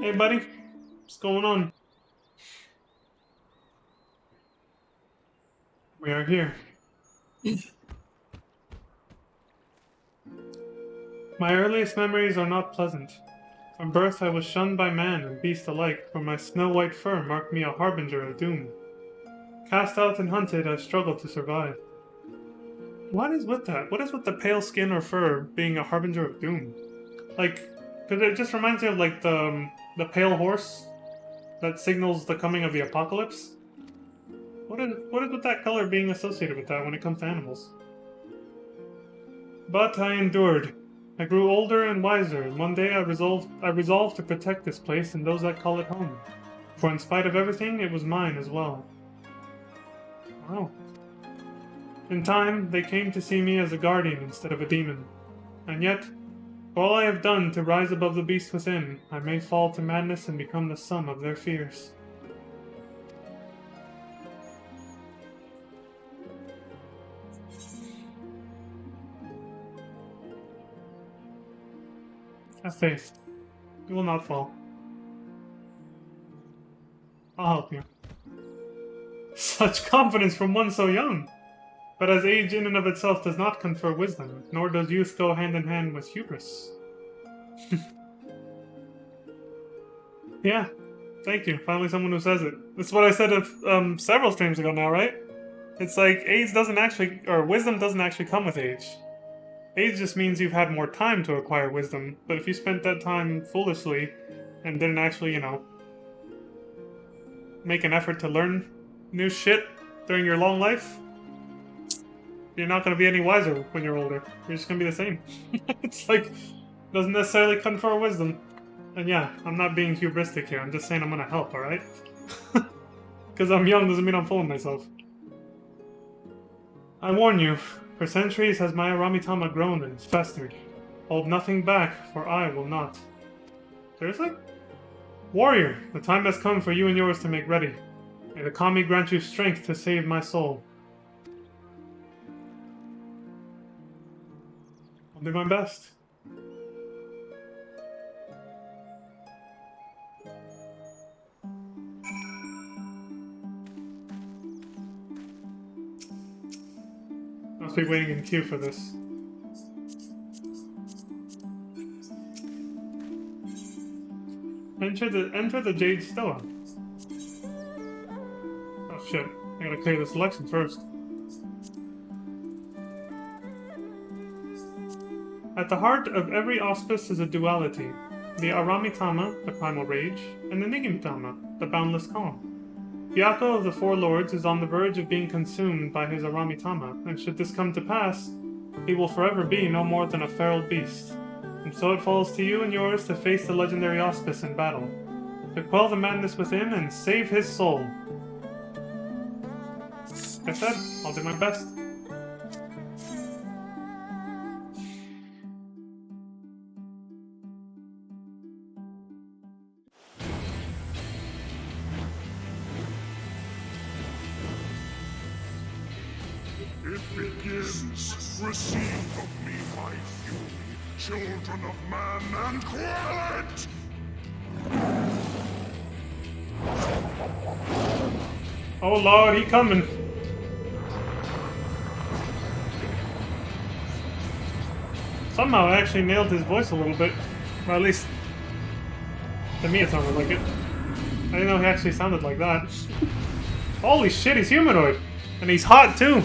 Hey, buddy. What's going on? We are here. My earliest memories are not pleasant. From birth I was shunned by man and beast alike, for my snow-white fur marked me a harbinger of doom. Cast out and hunted, I struggled to survive. What is with that? What is with the pale skin or fur being a harbinger of doom? Like, because it just reminds me of like the pale horse that signals the coming of the apocalypse. What is with that color being associated with that when it comes to animals? But I endured. I grew older and wiser, and one day I resolved to protect this place and those that call it home. For in spite of everything, it was mine as well. Wow. In time, they came to see me as a guardian instead of a demon. And yet, for all I have done to rise above the beast within, I may fall to madness and become the sum of their fears. Have faith. You will not fall. I'll help you. Such confidence from one so young! But as age in and of itself does not confer wisdom, nor does youth go hand in hand with hubris. Yeah, thank you. Finally someone who says it. That's what I said several streams ago now, right? It's like, age doesn't actually, or wisdom doesn't actually come with age. Age just means you've had more time to acquire wisdom, but if you spent that time foolishly and didn't actually, you know, make an effort to learn new shit during your long life, you're not going to be any wiser when you're older. You're just going to be the same. It's like, doesn't necessarily confer wisdom. And yeah, I'm not being hubristic here, I'm just saying I'm going to help, alright? Because I'm young doesn't mean I'm fooling myself. I warn you, for centuries has my Aramitama grown and festered. Hold nothing back, for I will not. Seriously? Warrior, the time has come for you and yours to make ready. May the Kami grant you strength to save my soul. I'll do my best. Must be waiting in queue for this. Enter the Jade Stoa. Oh shit, I gotta clear the selection first. At the heart of every auspice is a duality. The Aramitama, the primal rage, and the Nigimitama, the boundless calm. Byakko of the Four Lords is on the verge of being consumed by his Aramitama, and should this come to pass, he will forever be no more than a feral beast. And so it falls to you and yours to face the legendary auspice in battle, to quell the madness within and save his soul. Like I said, I'll do my best. It begins. Receive of me my fury, children of man, and quell it! Oh Lord, he coming. Somehow I actually nailed his voice a little bit. Or at least, to me it sounded like it. I didn't know he actually sounded like that. Holy shit, he's humanoid! And he's hot too!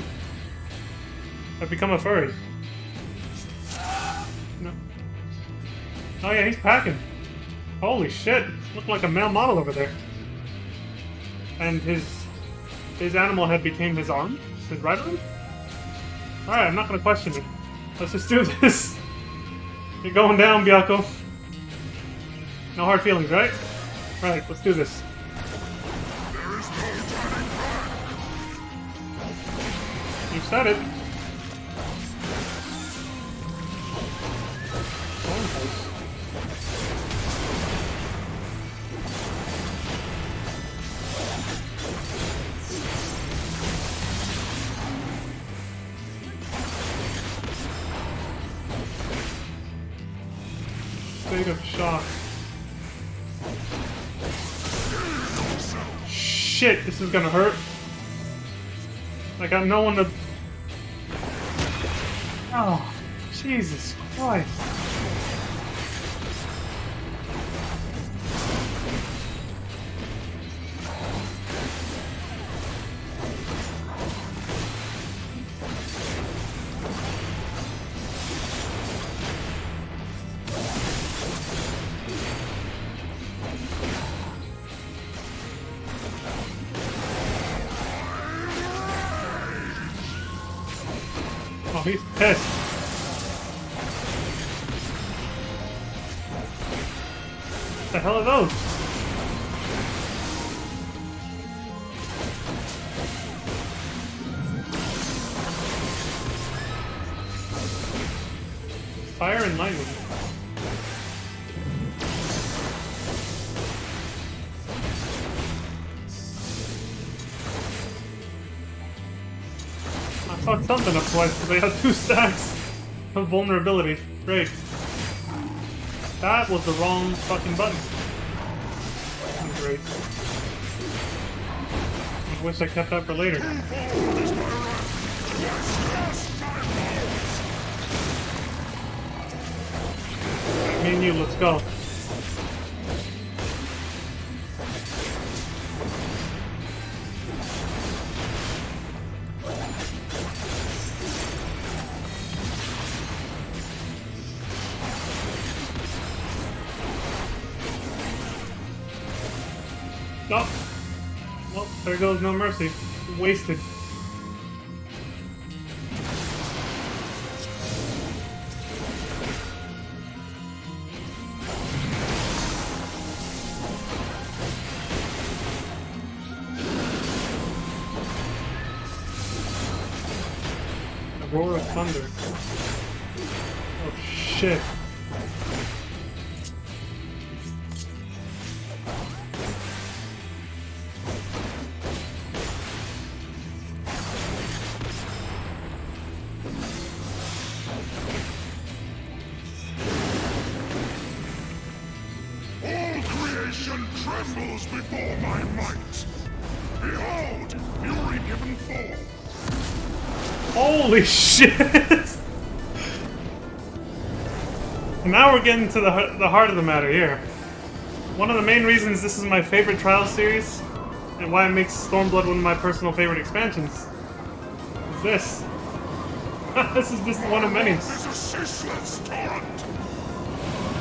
I've become a furry. No. Oh yeah, he's packing. Holy shit, looked like a male model over there. And his animal head became his arm? His right arm? Alright, I'm not gonna question it. Let's just do this. You're going down, Byakko. No hard feelings, right? Right, let's do this. There is no turning back! You said it. State of shock. shit, this is gonna hurt. I got no one to... Oh, Jesus Christ. Oh, he's pissed. What the hell are those? Fire and lightning. I fucked something up twice because I had 2 stacks of vulnerability. Great. That was the wrong fucking button. Great. I wish I kept that for later. Me and you, let's go. Oh. Well, there goes no mercy. Wasted. A roar of thunder. Oh shit. Trembles before my might. Behold, fury given forth. Holy shit! Now we're getting to the heart of the matter here. One of the main reasons this is my favorite Trials series, and why it makes Stormblood one of my personal favorite expansions, is this. This is just one of many. It's a ceaseless torrent.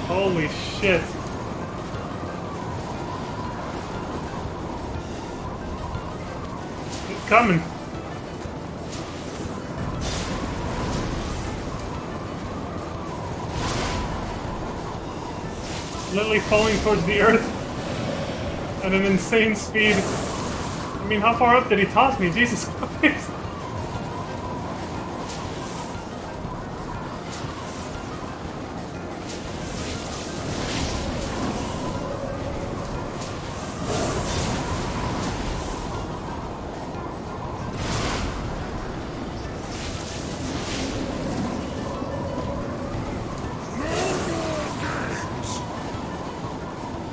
Holy shit. It's coming. Literally falling towards the earth at an insane speed. I mean, how far up did he toss me? Jesus Christ.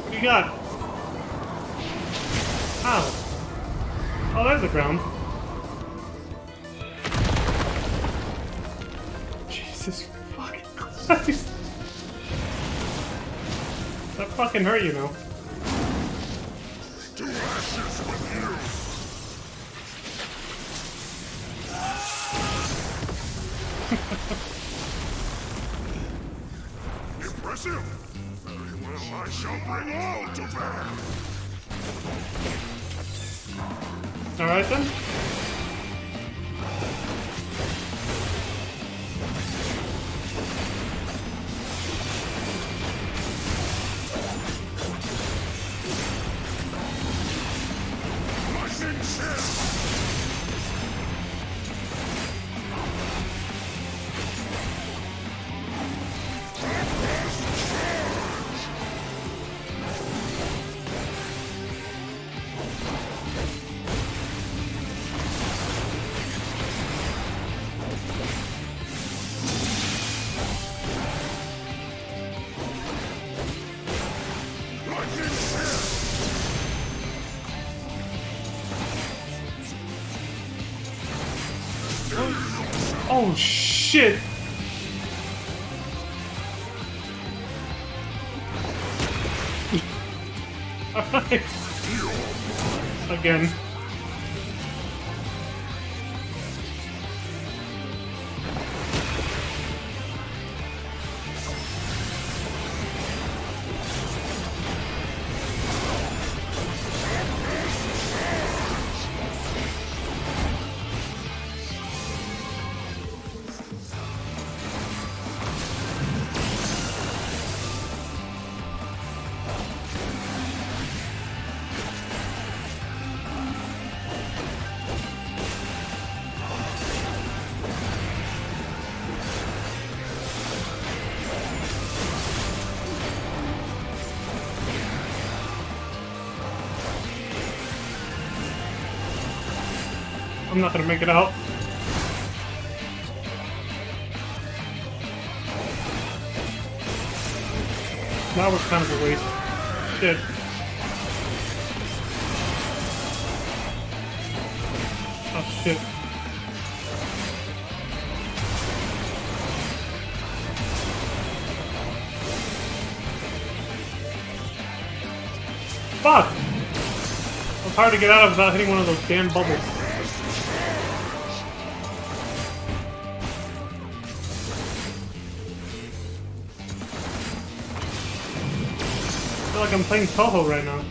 What do you got? Ow. Oh, there's the ground. Jesus fucking Christ. That fucking hurt, you know. To ashes with you. Impressive. Very well, I shall bring all to bear. Alright then. Lightning shield. Oh shit! Alright. Again. I'm not gonna make it out. That was kind of a waste. Shit. Oh shit. Fuck! It was hard to get out of without hitting one of those damn bubbles. I feel like I'm playing Toho right now.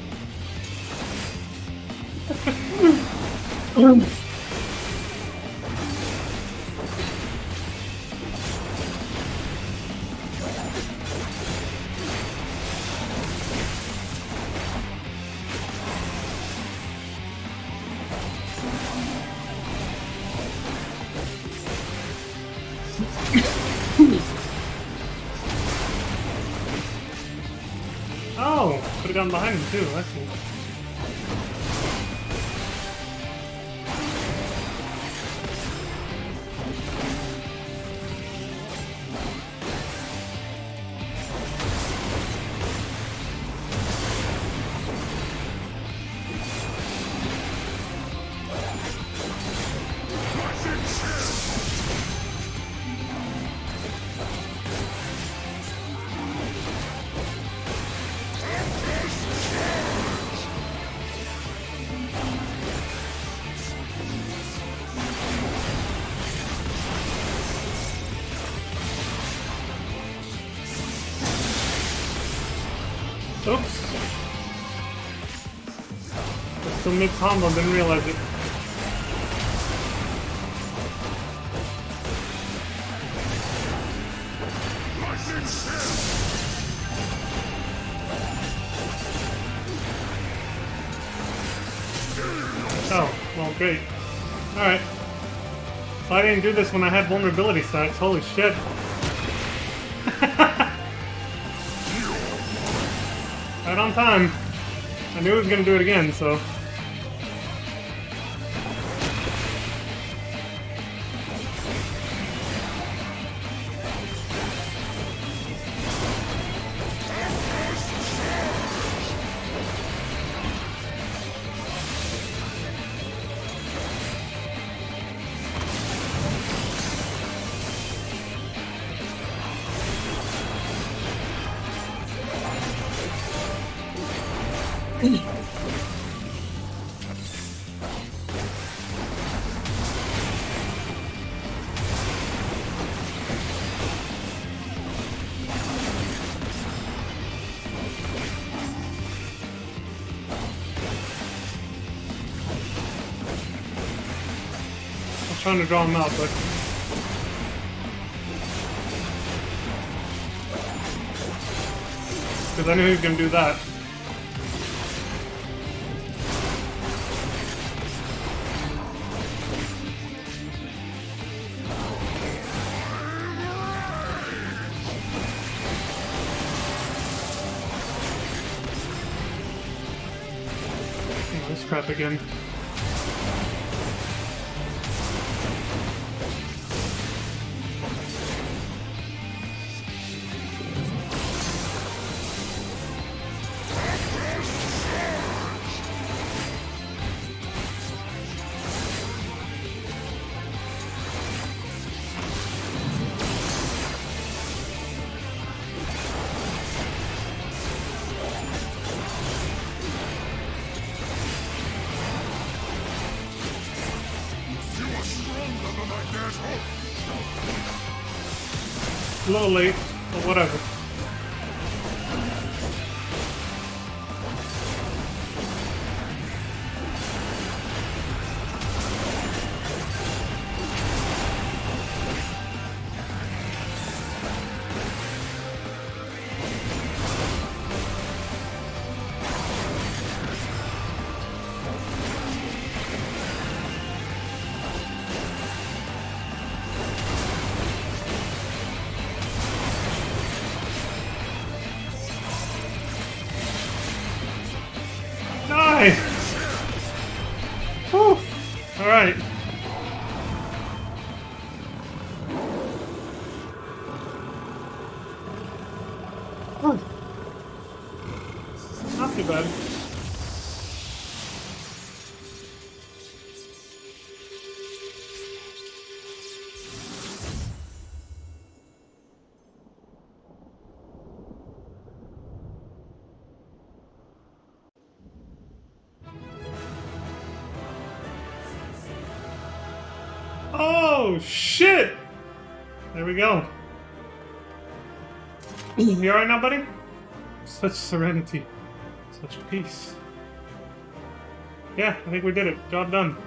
Oh, could have gone behind him too. I see. Oops. That's still mid-combo, didn't realize it. Oh, well, great. Alright. Well, I didn't do this when I had vulnerability stacks. Holy shit. Right on time. I knew he was gonna do it again, so. I was trying to draw him out, but because I knew he was gonna do that. Oh, this crap again. There's hope. A little late, but whatever. Die! Whew. Alright. Not too bad. Oh, shit! There we go. You alright now, buddy? Such serenity. Such peace. Yeah, I think we did it. Job done.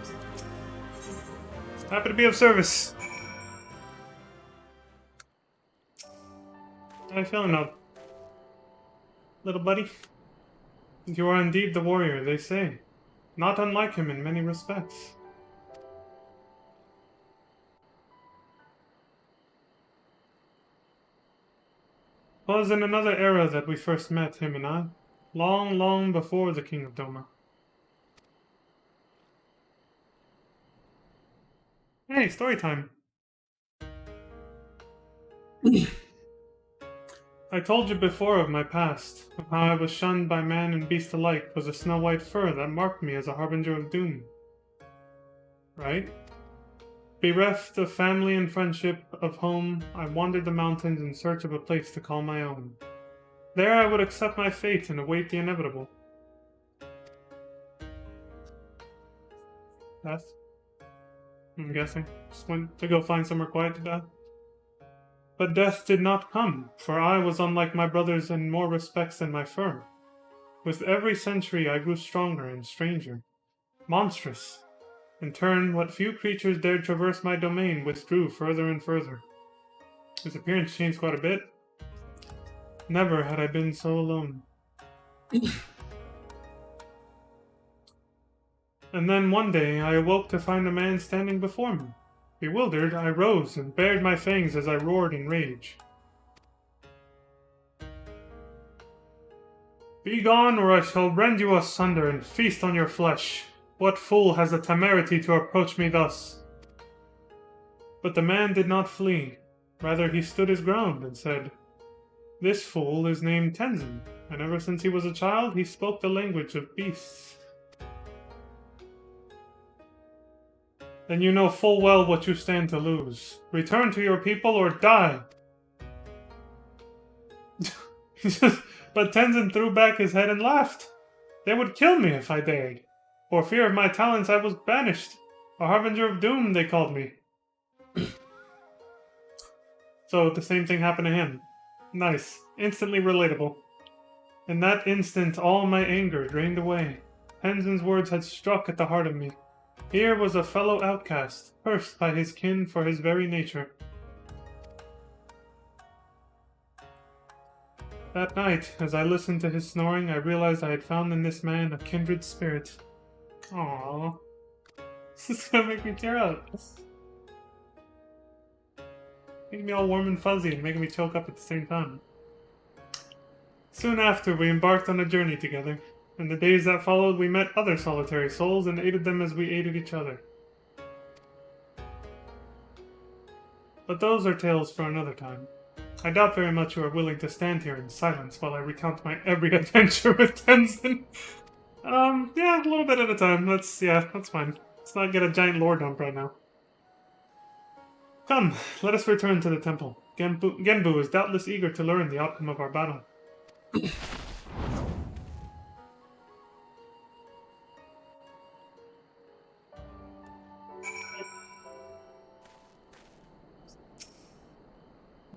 Happy to be of service. How you feeling now, little buddy? You are indeed the warrior, they say. Not unlike him in many respects. Was in another era that we first met, him and I. Long, long before the King of Doma. Hey, story time. I told you before of my past, of how I was shunned by man and beast alike was a snow-white fur that marked me as a harbinger of doom. Right? Bereft of family and friendship, of home, I wandered the mountains in search of a place to call my own. There I would accept my fate and await the inevitable. Death? I'm guessing. Just went to go find somewhere quiet to die. But death did not come, for I was unlike my brothers in more respects than my fur. With every century I grew stronger and stranger. Monstrous. In turn, what few creatures dared traverse my domain withdrew further and further. His appearance changed quite a bit. Never had I been so alone. And then one day I awoke to find a man standing before me. Bewildered, I rose and bared my fangs as I roared in rage. Begone, or I shall rend you asunder and feast on your flesh. What fool has the temerity to approach me thus? But the man did not flee. Rather, he stood his ground and said, This fool is named Tenzin, and ever since he was a child, he spoke the language of beasts. Then you know full well what you stand to lose. Return to your people or die! But Tenzin threw back his head and laughed. They would kill me if I dared. For fear of my talents I was banished. A harbinger of doom, they called me. So the same thing happened to him. Nice. Instantly relatable. In that instant, all my anger drained away. Tenzin's words had struck at the heart of me. Here was a fellow outcast, cursed by his kin for his very nature. That night, as I listened to his snoring, I realized I had found in this man a kindred spirit. Aww. This is gonna make me tear up. Making me all warm and fuzzy and making me choke up at the same time. Soon after, we embarked on a journey together. In the days that followed, we met other solitary souls and aided them as we aided each other. But those are tales for another time. I doubt very much you are willing to stand here in silence while I recount my every adventure with Tenzin. Yeah, a little bit at a time. That's fine. Let's not get a giant lore dump right now. Come, let us return to the temple. Genbu is doubtless eager to learn the outcome of our battle.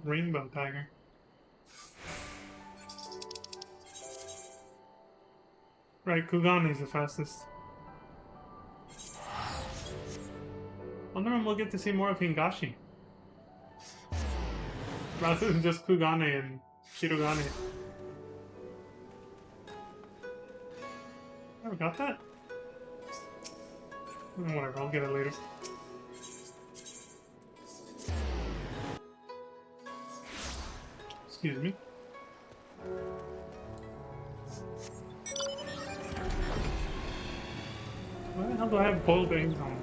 rainbow tiger. Right, Kugani's the fastest. Wonder when we'll get to see more of Hingashi. Rather than just Kugane and Shirogane. Never got that? Whatever, I'll get it later. Excuse me. Why the hell do I have boiled eggs on?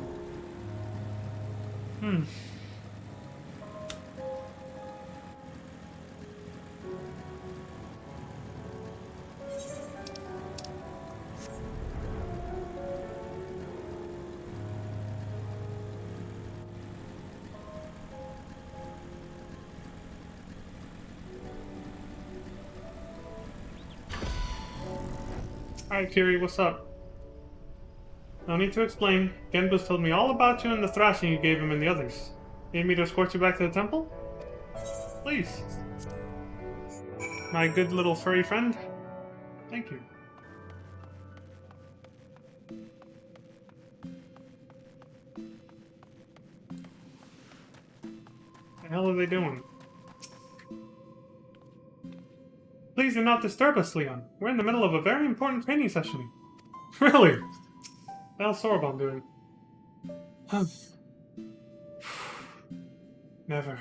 Alright, Fury, what's up? No need to explain. Genbus told me all about you and the thrashing you gave him and the others. Need me to escort you back to the temple? Please. My good little furry friend? Thank you. The hell are they doing? Please do not disturb us, Leon. We're in the middle of a very important training session. Really? How's Sorbonne doing? Never.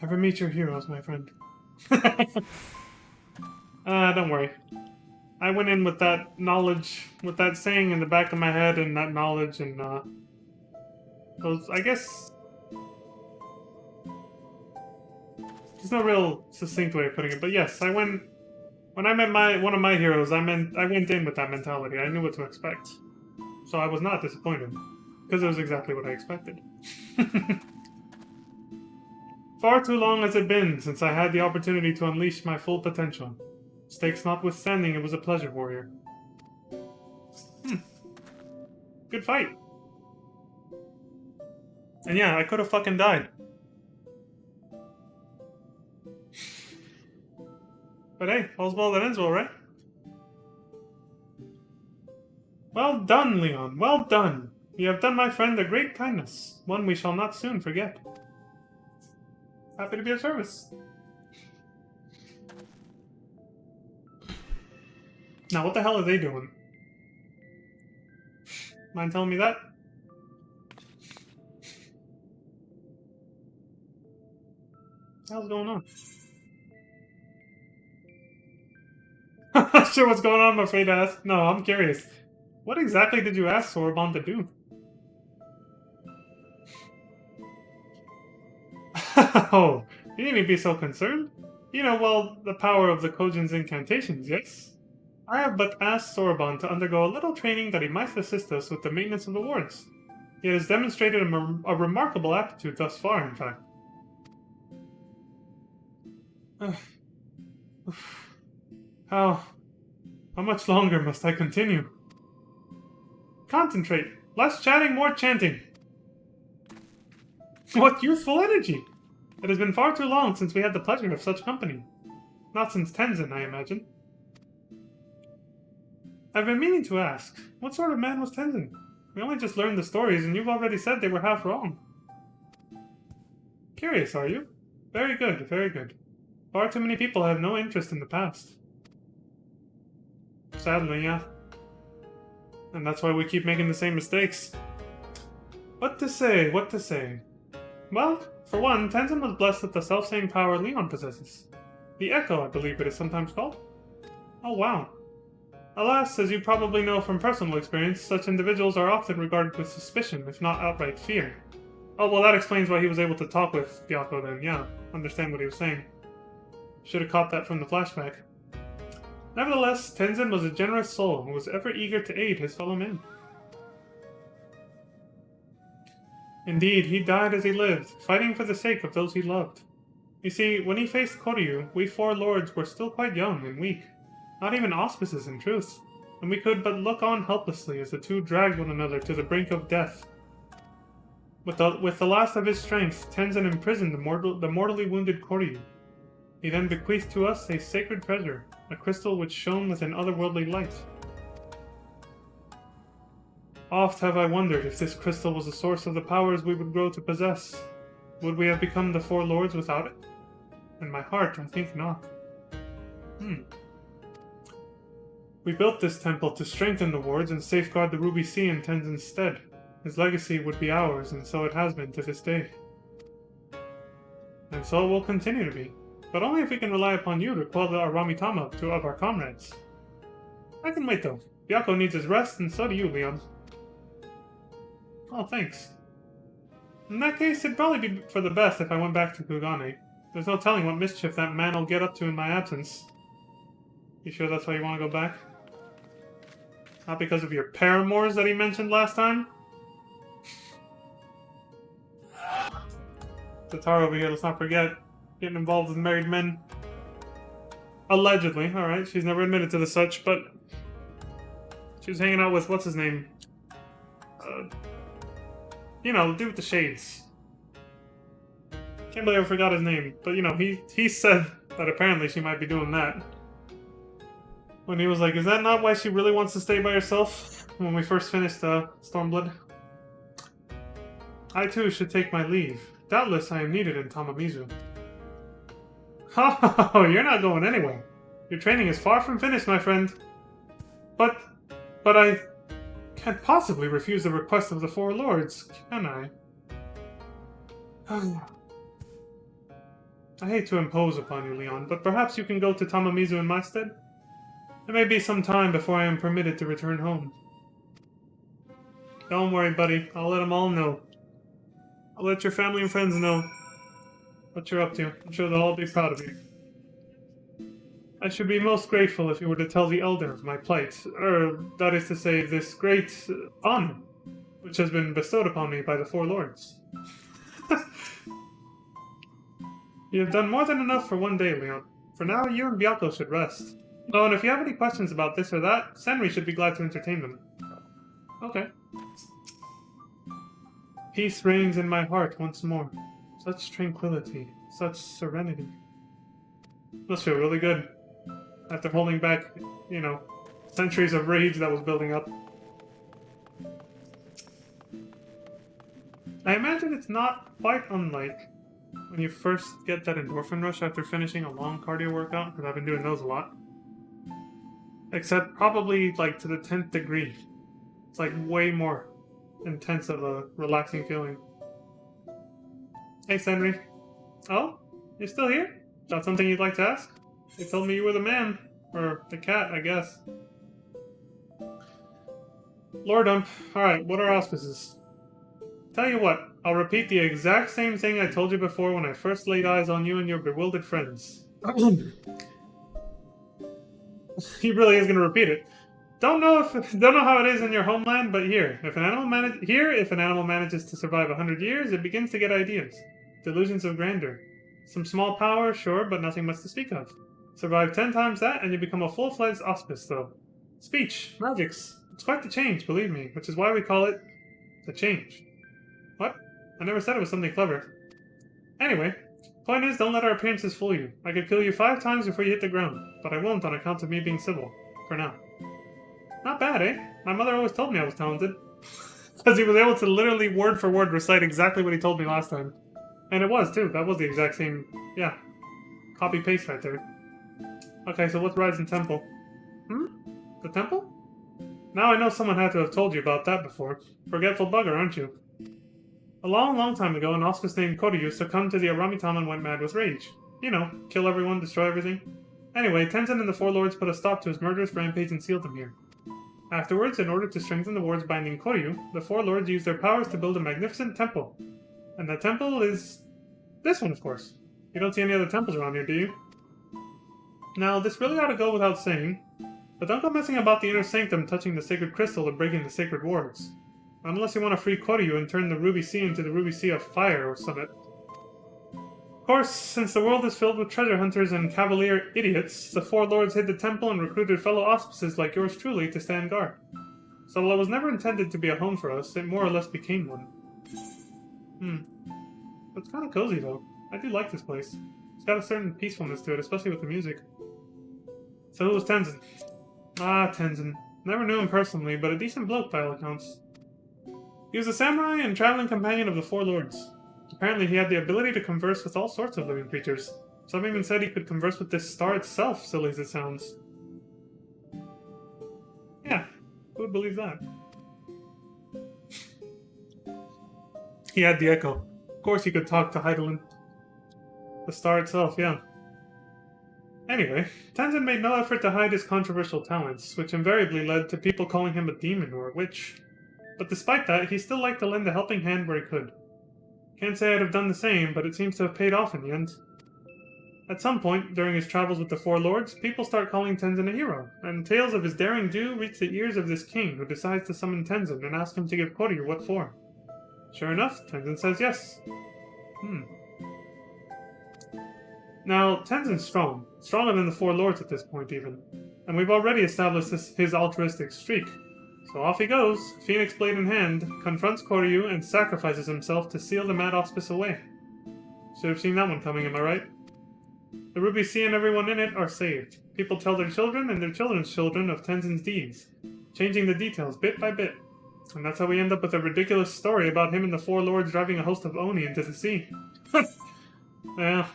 Never meet your heroes, my friend. Don't worry. I went in with that knowledge, with that saying in the back of my head and that knowledge and, those, I guess... There's no real succinct way of putting it, but yes, I went... When I met one of my heroes, I went in with that mentality. I knew what to expect. So I was not disappointed, because it was exactly what I expected. Far too long has it been since I had the opportunity to unleash my full potential. Stakes notwithstanding, it was a pleasure, warrior. Good fight. And yeah, I could have fucking died. But hey, all's well that ends well, right? Well done, Leon, well done. You have done my friend a great kindness, one we shall not soon forget. Happy to be of service. Now, what the hell are they doing? Mind telling me that? What the hell's going on? I'm not sure what's going on, I'm afraid to ask. No, I'm curious. What exactly did you ask Sorbonne to do? Oh, you needn't be so concerned. You know, well, the power of the Kojin's incantations, yes? I have but asked Sorbonne to undergo a little training that he might assist us with the maintenance of the wards. He has demonstrated a remarkable aptitude thus far, in fact. How much longer must I continue? Concentrate. Less chatting, more chanting. What youthful energy! It has been far too long since we had the pleasure of such company. Not since Tenzin, I imagine. I've been meaning to ask, what sort of man was Tenzin? We only just learned the stories, and you've already said they were half wrong. Curious, are you? Very good, very good. Far too many people have no interest in the past. Sadly, yeah. And that's why we keep making the same mistakes. What to say, what to say? Well, for one, Tenzin was blessed with the self-same power Leon possesses. The Echo, I believe it is sometimes called. Oh, wow. Alas, as you probably know from personal experience, such individuals are often regarded with suspicion, if not outright fear. Oh, well, that explains why he was able to talk with Gyako then, yeah. Understand what he was saying. Should have caught that from the flashback. Nevertheless, Tenzin was a generous soul who was ever eager to aid his fellow men. Indeed, he died as he lived, fighting for the sake of those he loved. You see, when he faced Koryu, we four lords were still quite young and weak. Not even auspices, in truth, and we could but look on helplessly as the two dragged one another to the brink of death. With the last of his strength, Tenzin imprisoned the mortally wounded Koryu. He then bequeathed to us a sacred treasure, a crystal which shone with an otherworldly light. Oft have I wondered if this crystal was the source of the powers we would grow to possess. Would we have become the Four Lords without it? In my heart, I think not. We built this temple to strengthen the wards and safeguard the Ruby Sea in Tenzin's stead. His legacy would be ours, and so it has been to this day. And so it will continue to be. But only if we can rely upon you to quell the Aramitama of our comrades. I can wait though. Byakko needs his rest, and so do you, Leon. Oh, thanks. In that case, it'd probably be for the best if I went back to Kugane. There's no telling what mischief that man will get up to in my absence. You sure that's why you want to go back? Not because of your paramours that he mentioned last time? Tatara over here, let's not forget. Getting involved with married men. Allegedly, alright. She's never admitted to the such, but... she was hanging out with, what's his name? You know, the dude with the shades. Can't believe I forgot his name. But, you know, he said that apparently she might be doing that. When he was like, is that not why she really wants to stay by herself? When we first finished Stormblood. I too should take my leave. Doubtless I am needed in Tamamizu. Oh, you're not going anywhere. Your training is far from finished, my friend. But I can't possibly refuse the request of the Four Lords, can I? I hate to impose upon you, Leon, but perhaps you can go to Tamamizu in my stead? It may be some time before I am permitted to return home. Don't worry, buddy. I'll let them all know. I'll let your family and friends know what you're up to. I'm sure they'll all be proud of you. I should be most grateful if you were to tell the Elder of my plight, that is to say, this great honor, which has been bestowed upon me by the Four Lords. You have done more than enough for one day, Leon. For now, you and Byakko should rest. Oh, and if you have any questions about this or that, Senri should be glad to entertain them. Okay. Peace reigns in my heart once more. Such tranquility, such serenity. Must feel really good. After holding back, you know, centuries of rage that was building up. I imagine it's not quite unlike when you first get that endorphin rush after finishing a long cardio workout, because I've been doing those a lot. Except probably, like, to the 10th degree. It's, like, way more intense of a relaxing feeling. Hey, Senri. Oh? You're still here? Got something you'd like to ask? They told me you were the man. Or the cat, I guess. Lordump. Alright, what are auspices? Tell you what, I'll repeat the exact same thing I told you before when I first laid eyes on you and your bewildered friends. He really is going to repeat it. Don't know how it is in your homeland, but if an animal manages to survive 100 years, it begins to get ideas. Delusions of grandeur. Some small power, sure, but nothing much to speak of. Survive 10 times that, and you become a full-fledged auspice, though. Speech, magics. It's quite the change, believe me, which is why we call it the change. What? I never said it was something clever. Anyway, point is, don't let our appearances fool you. I could kill you 5 times before you hit the ground, but I won't on account of me being civil. For now. Not bad, eh? My mother always told me I was talented. Because he was able to literally word for word recite exactly what he told me last time. And it was, too. That was the exact same... yeah. Copy-paste right there. Okay, so what's Rising Temple? The temple? Now I know someone had to have told you about that before. Forgetful bugger, aren't you? A long, long time ago, an auspice named Koryu succumbed to the Aramitama and went mad with rage. You know, kill everyone, destroy everything. Anyway, Tenzin and the Four Lords put a stop to his murderous rampage and sealed him here. Afterwards, in order to strengthen the wards binding Koryu, the Four Lords used their powers to build a magnificent temple. And the temple is... this one, of course. You don't see any other temples around here, do you? Now, this really ought to go without saying, but don't go messing about the inner sanctum touching the sacred crystal or breaking the sacred wards. Unless you want to free Koryu and turn the Ruby Sea into the Ruby Sea of Fire or something. Of course, since the world is filled with treasure hunters and cavalier idiots, the Four Lords hid the temple and recruited fellow auspices like yours truly to stand guard. So while it was never intended to be a home for us, it more or less became one. It's kind of cozy, though. I do like this place. It's got a certain peacefulness to it, especially with the music. So who was Tenzin? Ah, Tenzin. Never knew him personally, but a decent bloke by all accounts. He was a samurai and traveling companion of the Four Lords. Apparently he had the ability to converse with all sorts of living creatures. Some even said he could converse with this star itself, silly as it sounds. Yeah, who would believe that? He had the echo. Of course he could talk to Heidelin. The star itself, yeah. Anyway, Tenzin made no effort to hide his controversial talents, which invariably led to people calling him a demon or a witch. But despite that, he still liked to lend a helping hand where he could. Can't say I'd have done the same, but it seems to have paid off in the end. At some point, during his travels with the Four Lords, people start calling Tenzin a hero, and tales of his daring do reach the ears of this king, who decides to summon Tenzin and ask him to give Koryu what for. Sure enough, Tenzin says yes. Now, Tenzin's strong. Stronger than the Four Lords at this point, even. And we've already established his altruistic streak. So off he goes, Phoenix Blade in hand, confronts Koryu, and sacrifices himself to seal the Mad Auspice away. Should have seen that one coming, am I right? The Ruby Sea and everyone in it are saved. People tell their children and their children's children of Tenzin's deeds, changing the details bit by bit. And that's how we end up with a ridiculous story about him and the Four Lords driving a host of Oni into the sea. Yeah.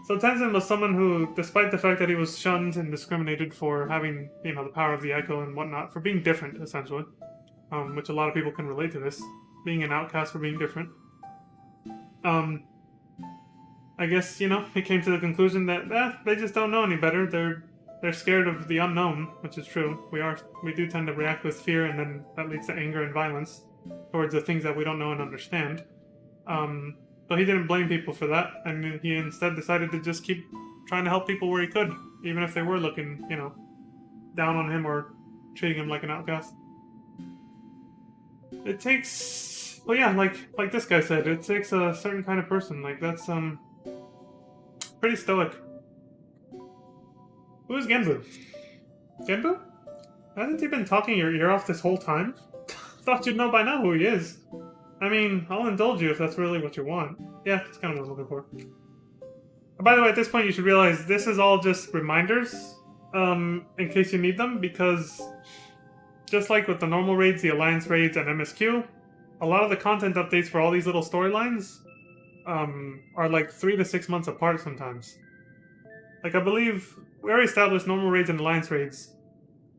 So Tenzin was someone who, despite the fact that he was shunned and discriminated for having, the power of the Echo and whatnot, for being different, essentially, which a lot of people can relate to this, being an outcast for being different, I guess, he came to the conclusion that, they just don't know any better. They're scared of the unknown, which is true. We do tend to react with fear, and then that leads to anger and violence towards the things that we don't know and understand. But he didn't blame people for that, and he instead decided to just keep trying to help people where he could, even if they were looking, down on him or treating him like an outcast. It takes, well, yeah, like this guy said, it takes a certain kind of person. Like, that's pretty stoic. Who is Genbu? Genbu? Hasn't he been talking your ear off this whole time? Thought you'd know by now who he is. I mean, I'll indulge you if that's really what you want. Yeah, that's kind of what I was looking for. By the way, at this point you should realize this is all just reminders, in case you need them, because just like with the normal raids, the Alliance raids, and MSQ, a lot of the content updates for all these little storylines are like 3 to 6 months apart sometimes. Like, I believe we already established normal raids and Alliance raids.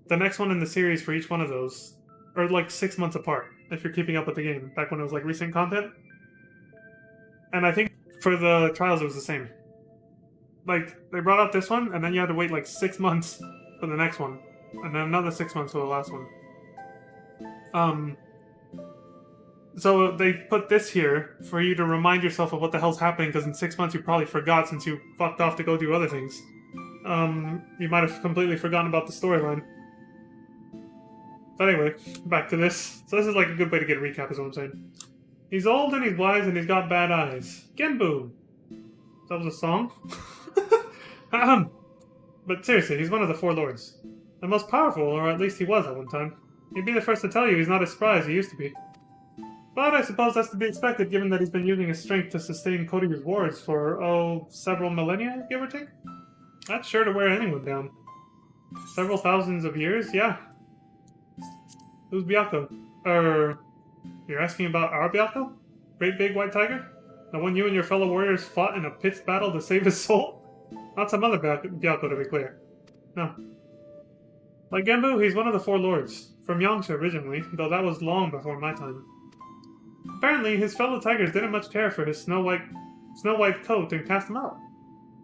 The next one in the series for each one of those are like 6 months apart, if you're keeping up with the game, back when it was like recent content. And I think for the trials it was the same. Like, they brought out this one, and then you had to wait like 6 months for the next one, and then another 6 months for the last one. So they put this here for you to remind yourself of what the hell's happening, because in 6 months you probably forgot since you fucked off to go do other things. You might have completely forgotten about the storyline. But anyway, back to this. So this is like a good way to get a recap, is what I'm saying. He's old and he's wise and he's got bad eyes. Genbu! That was a song? But seriously, he's one of the Four Lords. The most powerful, or at least he was at one time. He'd be the first to tell you he's not as spry as he used to be. But I suppose that's to be expected, given that he's been using his strength to sustain Koryu's wars for, several millennia, give or take? That's sure to wear anyone down. Several thousands of years? Yeah. Who's Byakko? You're asking about our Byakko? Great big white tiger? The one you and your fellow warriors fought in a pitched battle to save his soul? Not some other Byakko, to be clear. No. Like Genbu, he's one of the Four Lords. From Yangsha originally, though that was long before my time. Apparently, his fellow tigers didn't much care for his snow white coat and cast him out.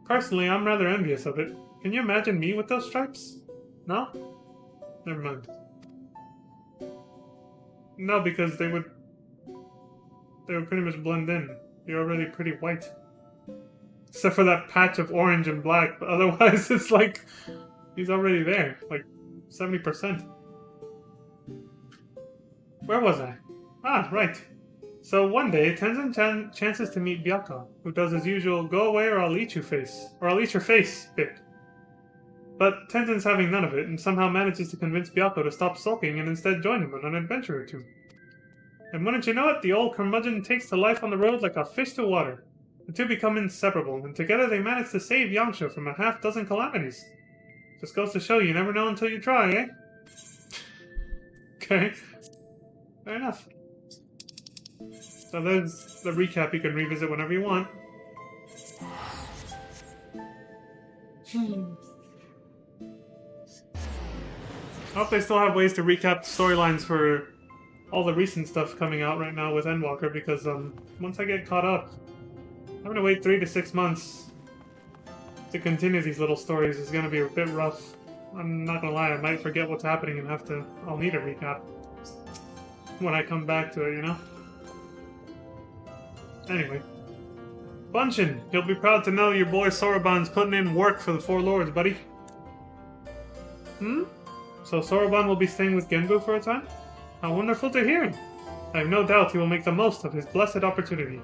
Personally, I'm rather envious of it. Can you imagine me with those stripes? No? Never mind. No, because they would pretty much blend in. You're already pretty white. Except for that patch of orange and black, but otherwise it's like he's already there. Like 70%. Where was I? Ah, right. So one day, Tenzin chances to meet Byakko, who does his usual "go away or I'll eat you" face, or "I'll eat your face" bit. But Tenzin's having none of it, and somehow manages to convince Byakko to stop sulking and instead join him on an adventure or two. And wouldn't you know it, the old curmudgeon takes to life on the road like a fish to water. The two become inseparable, and together they manage to save Yangsha from a half-dozen calamities. Just goes to show you never know until you try, eh? Okay. Fair enough. So there's the recap you can revisit whenever you want. I hope they still have ways to recap storylines for all the recent stuff coming out right now with Endwalker, because once I get caught up, I'm gonna wait 3 to 6 months to continue these little stories. Is gonna be a bit rough. I'm not gonna lie, I might forget what's happening and I'll need a recap when I come back to it, you know? Anyway. Bunchin, you'll be proud to know your boy Soroban's putting in work for the Four Lords, buddy. So Soroban will be staying with Genbu for a time? How wonderful to hear him! I have no doubt he will make the most of his blessed opportunity.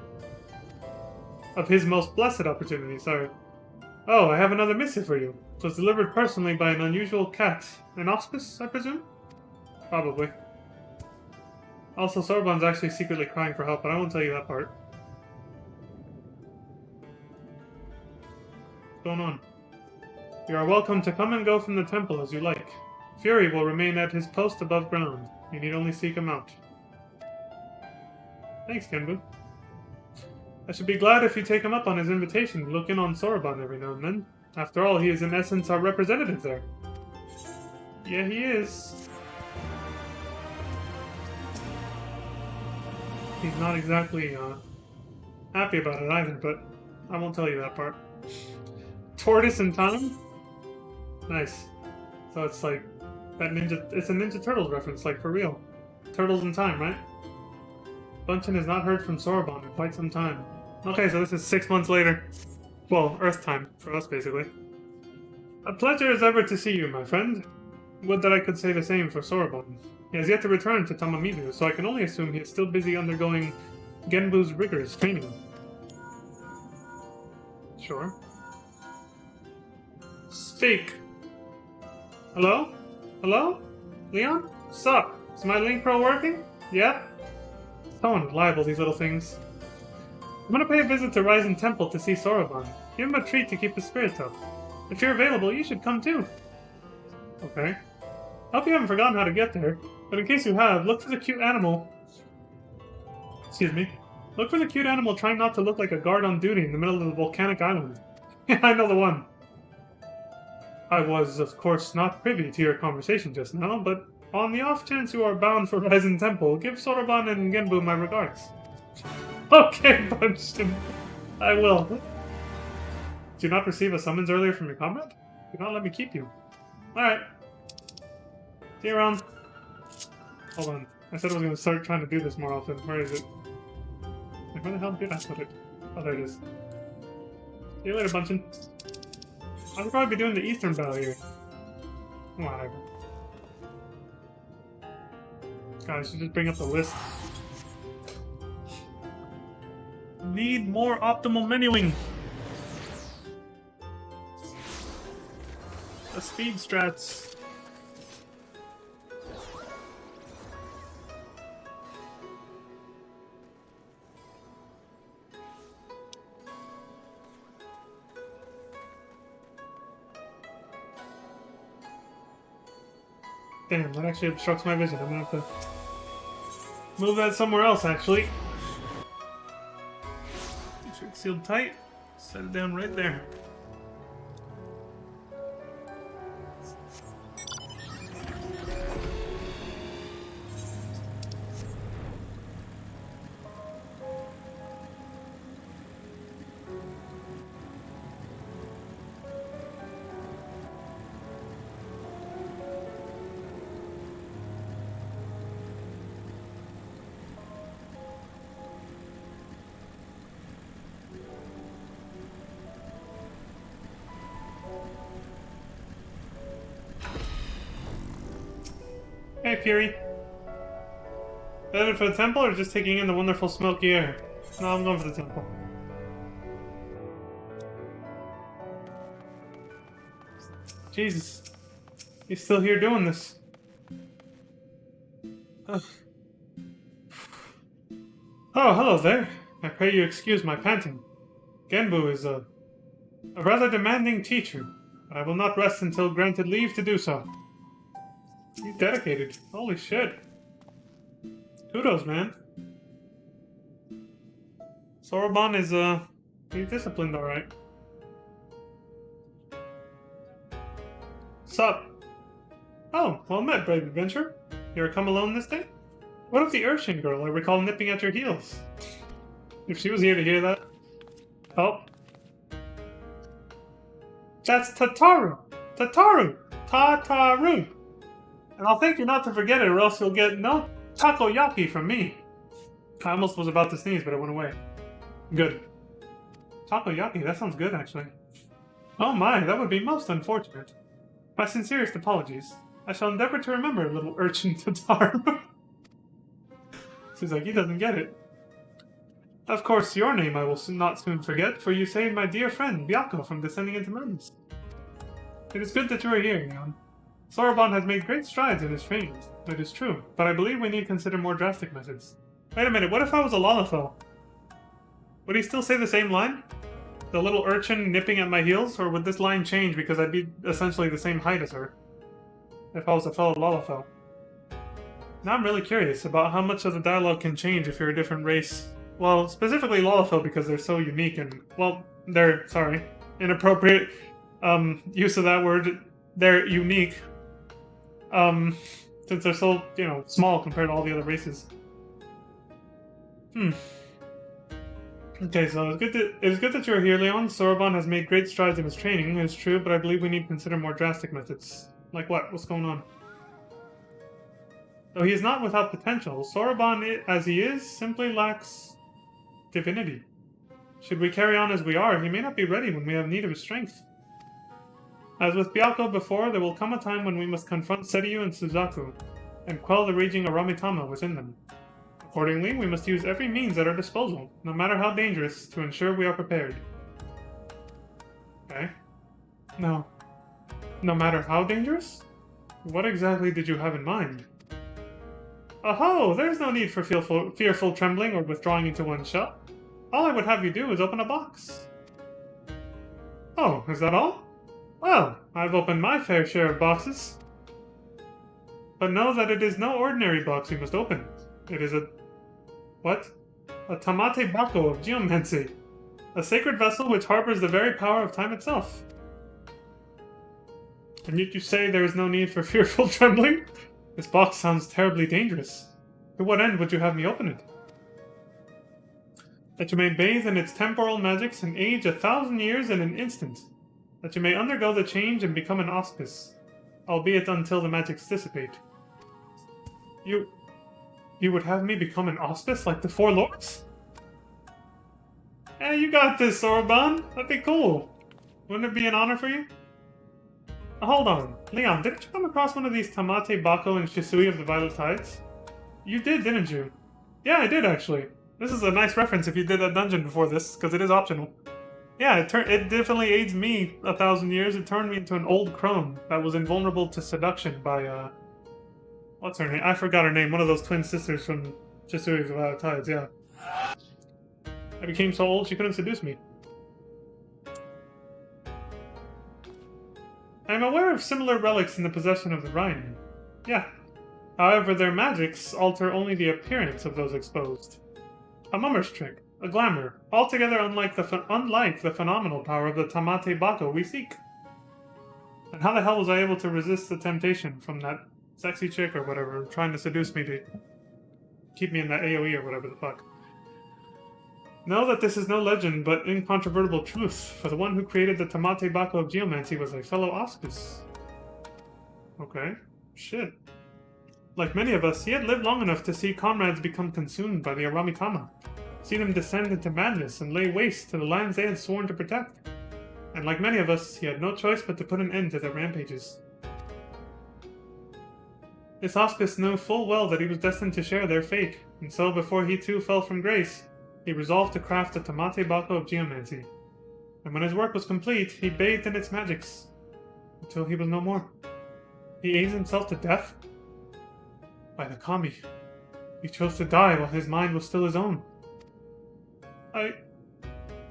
Of his most blessed opportunity, sorry. Oh, I have another missive for you. It was delivered personally by an unusual cat. An auspice, I presume? Probably. Also, Soroban's actually secretly crying for help, but I won't tell you that part. What's going on? You are welcome to come and go from the temple as you like. Fury will remain at his post above ground. You need only seek him out. Thanks, Genbu. I should be glad if you take him up on his invitation to look in on Soroban every now and then. After all, he is in essence our representative there. Yeah, he is. He's not exactly happy about it either, but I won't tell you that part. Tortoise in time? Nice. So it's like that it's a Ninja Turtles reference, like for real. Turtles in time, right? Bunchin has not heard from Soroban in quite some time. Okay, so this is 6 months later. Well, Earth time, for us, basically. A pleasure as ever to see you, my friend. Would that I could say the same for Soroban. He has yet to return to Tamamizu, so I can only assume he is still busy undergoing Genbu's rigorous training. Sure. Steak. Hello? Hello? Leon? Sup? Is my link pro working? Yeah? So unreliable, these little things. I'm gonna pay a visit to Ryzen Temple to see Soroban. Give him a treat to keep his spirits up. If you're available, you should come too. Okay. Hope you haven't forgotten how to get there, but in case you have, look for the cute animal. Excuse me. Look for the cute animal trying not to look like a guard on duty in the middle of the volcanic island. I know the one. I was, of course, not privy to your conversation just now, but on the off chance you are bound for Ryzen Temple, give Soroban and Genbu my regards. Okay, Bunchin. I will. Did you not receive a summons earlier from your comrade? Do not let me keep you. Alright. See you around. Hold on. I said I was going to start trying to do this more often. Where is it? Like, where the hell did I put it? Oh, there it is. See you later, Bunchin. I should probably be doing the Eastern Bell here. Whatever. God, I should just bring up the list. Need more optimal menuing. The speed strats. Damn, that actually obstructs my vision. I'm gonna have to move that somewhere else, actually. Make sure it's sealed tight. Set it down right there. Hey, Fury. Headed for the temple or just taking in the wonderful smoky air? No, I'm going for the temple. Jesus. He's still here doing this. Ugh. Oh, hello there. I pray you excuse my panting. Genbu is a rather demanding teacher. I will not rest until granted leave to do so. He's dedicated. Holy shit. Kudos, man. Soroban is, he's disciplined, alright. Sup? Oh, well met, brave adventurer. You're come alone this day? What of the Urshan girl I recall nipping at your heels? If she was here to hear that. Oh. That's Tataru! Tataru! Tataru! And I'll thank you not to forget it, or else you'll get no takoyaki from me. I almost was about to sneeze, but it went away. Good. Takoyaki, that sounds good, actually. Oh my, that would be most unfortunate. My sincerest apologies. I shall endeavor to remember, little urchin Tataru. She's like, he doesn't get it. Of course, your name I will not soon forget, for you saved my dear friend, Byako, from descending into madness. It is good that you are here, Leon. Soroban has made great strides in his training. It is true, but I believe we need to consider more drastic methods. Wait a minute, what if I was a Lalafell? Would he still say the same line? The little urchin nipping at my heels? Or would this line change because I'd be essentially the same height as her? If I was a fellow Lalafell. Now I'm really curious about how much of the dialogue can change if you're a different race. Well, specifically Lalafell because they're so unique and, well, they're, sorry, inappropriate use of that word. They're unique. Since they're so, you know, small compared to all the other races. Okay, so it's good that you're here, Leon. Soroban has made great strides in his training, it's true, but I believe we need to consider more drastic methods. Like what? What's going on? Though he is not without potential, Soroban, as he is, simply lacks divinity. Should we carry on as we are, he may not be ready when we have need of his strength. As with Byako before, there will come a time when we must confront Seiryu and Suzaku, and quell the raging Aramitama within them. Accordingly, we must use every means at our disposal, no matter how dangerous, to ensure we are prepared. Okay. No. No matter how dangerous? What exactly did you have in mind? Oh, there's no need for fearful trembling or withdrawing into one's shell. All I would have you do is open a box. Oh, is that all? Well, I've opened my fair share of boxes. But know that it is no ordinary box you must open. It is a... what? A Tamate Bako of geomancy. A sacred vessel which harbors the very power of time itself. And yet you say there is no need for fearful trembling? This box sounds terribly dangerous. To what end would you have me open it? That you may bathe in its temporal magics and age 1,000 years in an instant. That you may undergo the change and become an auspice, albeit until the magics dissipate. You would have me become an auspice like the Four Lords? Eh, you got this, Soroban. That'd be cool. Wouldn't it be an honor for you? Hold on. Leon, didn't you come across one of these Tamate Bako and Shisui of the Violet Tides? You did, didn't you? Yeah, I did, actually. This is a nice reference if you did that dungeon before this, because it is optional. Yeah, it definitely aged me 1,000 years. It turned me into an old crone that was invulnerable to seduction by, what's her name? I forgot her name. One of those twin sisters from Shisui of the Violet Tides, yeah. I became so old she couldn't seduce me. I am aware of similar relics in the possession of the Rhine. Yeah. However, their magics alter only the appearance of those exposed. A mummer's trick, a glamour, altogether unlike the phenomenal power of the Tamate Bako we seek. And how the hell was I able to resist the temptation from that sexy chick or whatever, trying to seduce me to keep me in that AoE or whatever the fuck? Know that this is no legend, but incontrovertible truth, for the one who created the Tamate Bako of geomancy was a fellow auspice. Okay. Shit. Like many of us, he had lived long enough to see comrades become consumed by the Aramitama, see them descend into madness and lay waste to the lands they had sworn to protect. And like many of us, he had no choice but to put an end to their rampages. This auspice knew full well that he was destined to share their fate, and so before he too fell from grace, he resolved to craft the Tamate Bako of geomancy. And when his work was complete, he bathed in its magics, until he was no more. He aged himself to death? By the Kami. He chose to die while his mind was still his own. I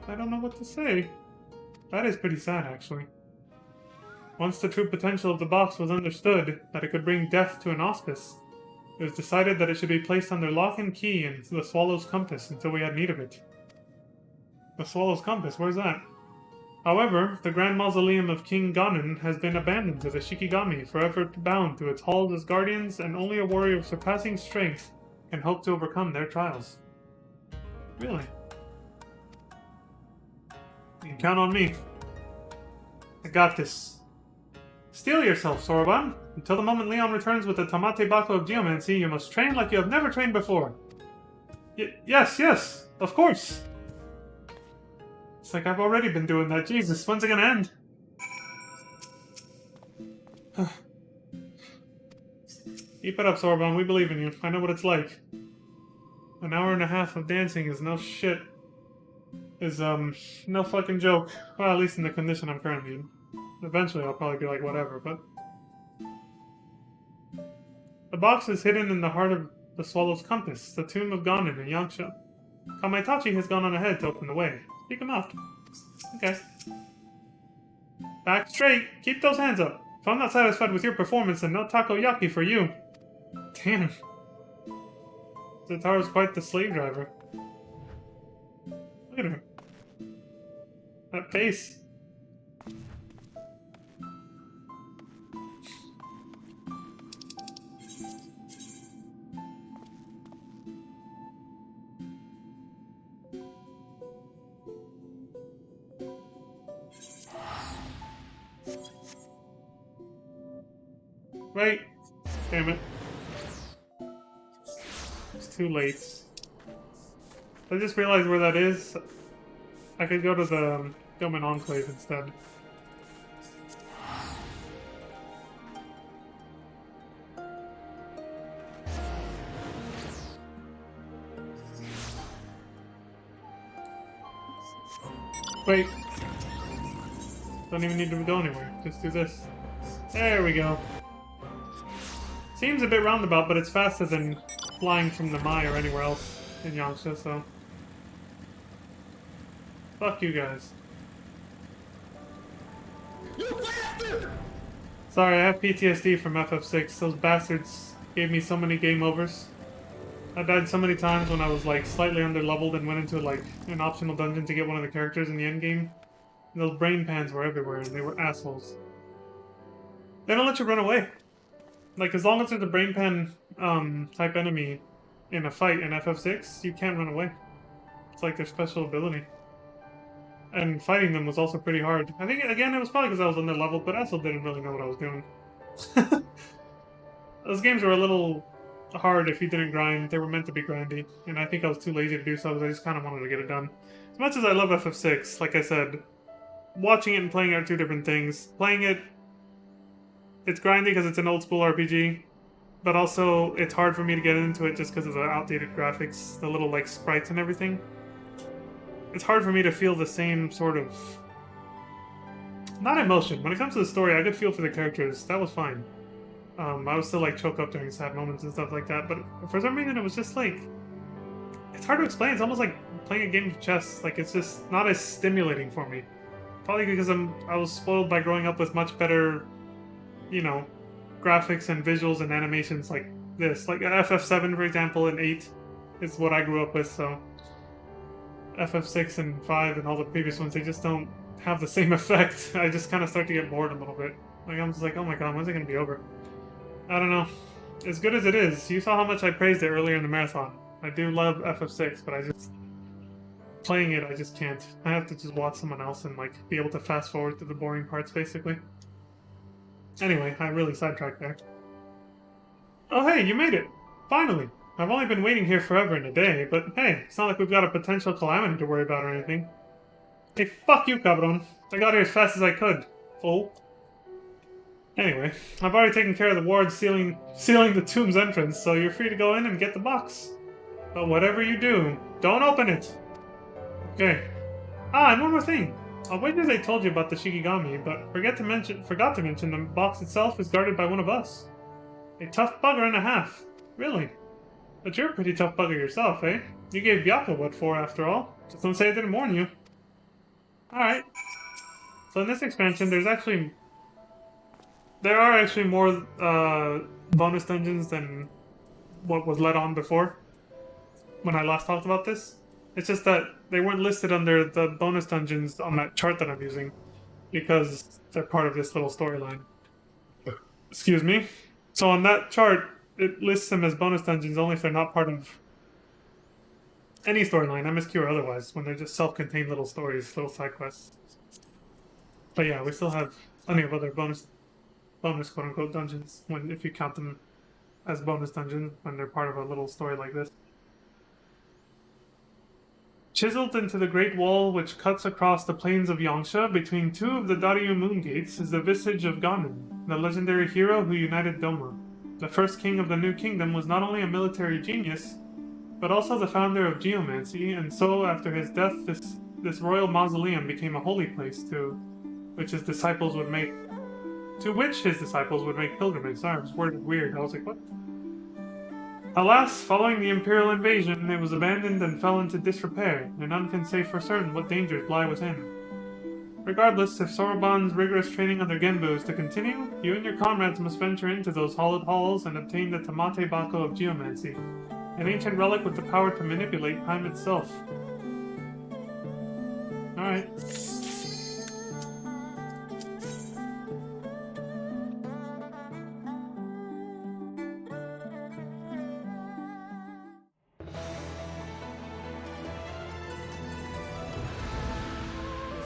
don't know what to say. That is pretty sad, actually. Once the true potential of the box was understood, that it could bring death to an auspice, it was decided that it should be placed under lock and key in the Swallow's Compass until we had need of it. The Swallow's Compass? Where's that? However, the Grand Mausoleum of King Ganon has been abandoned to the Shikigami, forever bound to its halls as guardians, and only a warrior of surpassing strength can hope to overcome their trials. Really? You can count on me. I got this. Steel yourself, Soroban. Until the moment Leon returns with the Tamate Bako of Geomancy, you must train like you have never trained before. Yes, of course. It's like I've already been doing that. Jesus, when's it gonna end? Keep it up, Soroban. We believe in you. I know what it's like. An hour and a half of dancing is no shit. Is, no fucking joke. Well, at least in the condition I'm currently in. Eventually I'll probably be like, whatever, but... The box is hidden in the heart of the Swallow's Compass, the tomb of Ganon in Yangsha. Kamaitachi has gone on ahead to open the way. Seek him out. Okay. Back straight! Keep those hands up! If I'm not satisfied with your performance, then no takoyaki for you! Damn. Zataro's quite the slave driver. Look at her. That face. Wait. Damn it. It's too late. I just realized where that is. I could go to the Gilman Enclave instead. Wait. Don't even need to go anywhere. Just do this. There we go. Seems a bit roundabout, but it's faster than flying from the Mai or anywhere else in Yangsha, so... Fuck you guys. You bastard! Sorry, I have PTSD from FF6. Those bastards gave me so many game overs. I died so many times when I was like slightly underleveled and went into like an optional dungeon to get one of the characters in the endgame. And those brain pans were everywhere and they were assholes. They don't let you run away. Like, as long as there's a brain pan type enemy in a fight in FF6, you can't run away. It's like their special ability. And fighting them was also pretty hard. I think, again, it was probably because I was underleveled, but I still didn't really know what I was doing. Those games were a little hard if you didn't grind. They were meant to be grindy, and I think I was too lazy to do so, because I just kind of wanted to get it done. As much as I love FF6, like I said, watching it and playing it are two different things. Playing it, it's grindy because it's an old school RPG, but also it's hard for me to get into it just because of the outdated graphics, the little like sprites and everything. It's hard for me to feel the same sort of... not emotion. When it comes to the story, I could feel for the characters. That was fine. I would still like choke up during sad moments and stuff like that, but for some reason it was just like... it's hard to explain. It's almost like playing a game of chess. Like, it's just not as stimulating for me. Probably because I was spoiled by growing up with much better, you know, graphics and visuals and animations like this. Like FF7, for example, and 8 is what I grew up with, so... FF6 and 5 and all the previous ones, they just don't have the same effect. I just kind of start to get bored a little bit. Like, I'm just like, oh my god, when's it going to be over? I don't know. As good as it is, you saw how much I praised it earlier in the marathon. I do love FF6, but I just... playing it, I just can't. I have to just watch someone else and, like, be able to fast forward to the boring parts, basically. Anyway, I really sidetracked there. Oh hey, you made it! Finally! I've only been waiting here forever and a day, but hey, it's not like we've got a potential calamity to worry about or anything. Hey, fuck you, cabron. I got here as fast as I could. Fool. Anyway, I've already taken care of the wards sealing the tomb's entrance, so you're free to go in and get the box. But whatever you do, don't open it! Okay. Ah, and one more thing. I'll wait until they told you about the Shikigami, but forgot to mention the box itself is guarded by one of us. A tough bugger and a half. Really? But you're a pretty tough bugger yourself, eh? You gave Byaka what for, after all. Just don't say I didn't warn you. Alright. So in this expansion, there are actually more bonus dungeons than what was let on before, when I last talked about this. It's just that they weren't listed under the bonus dungeons on that chart that I'm using, because they're part of this little storyline. Excuse me. So on that chart, it lists them as bonus dungeons only if they're not part of any storyline, MSQ or otherwise, when they're just self-contained little stories, little side quests. But yeah, we still have plenty of other bonus quote-unquote dungeons, if you count them as bonus dungeons, when they're part of a little story like this. Chiseled into the Great Wall which cuts across the plains of Yangsha, between two of the Daryu moon gates, is the visage of Ganon, the legendary hero who united Doma. The first king of the New Kingdom was not only a military genius, but also the founder of geomancy, and so after his death this royal mausoleum became a holy place to which his disciples would make pilgrimage. Sorry, I was worded weird. I was like, what? Alas, following the Imperial invasion, it was abandoned and fell into disrepair, and none can say for certain what dangers lie within. Regardless, if Soroban's rigorous training under Genbu is to continue, you and your comrades must venture into those hollowed halls and obtain the Tamate Bako of Geomancy, an ancient relic with the power to manipulate time itself. Alright.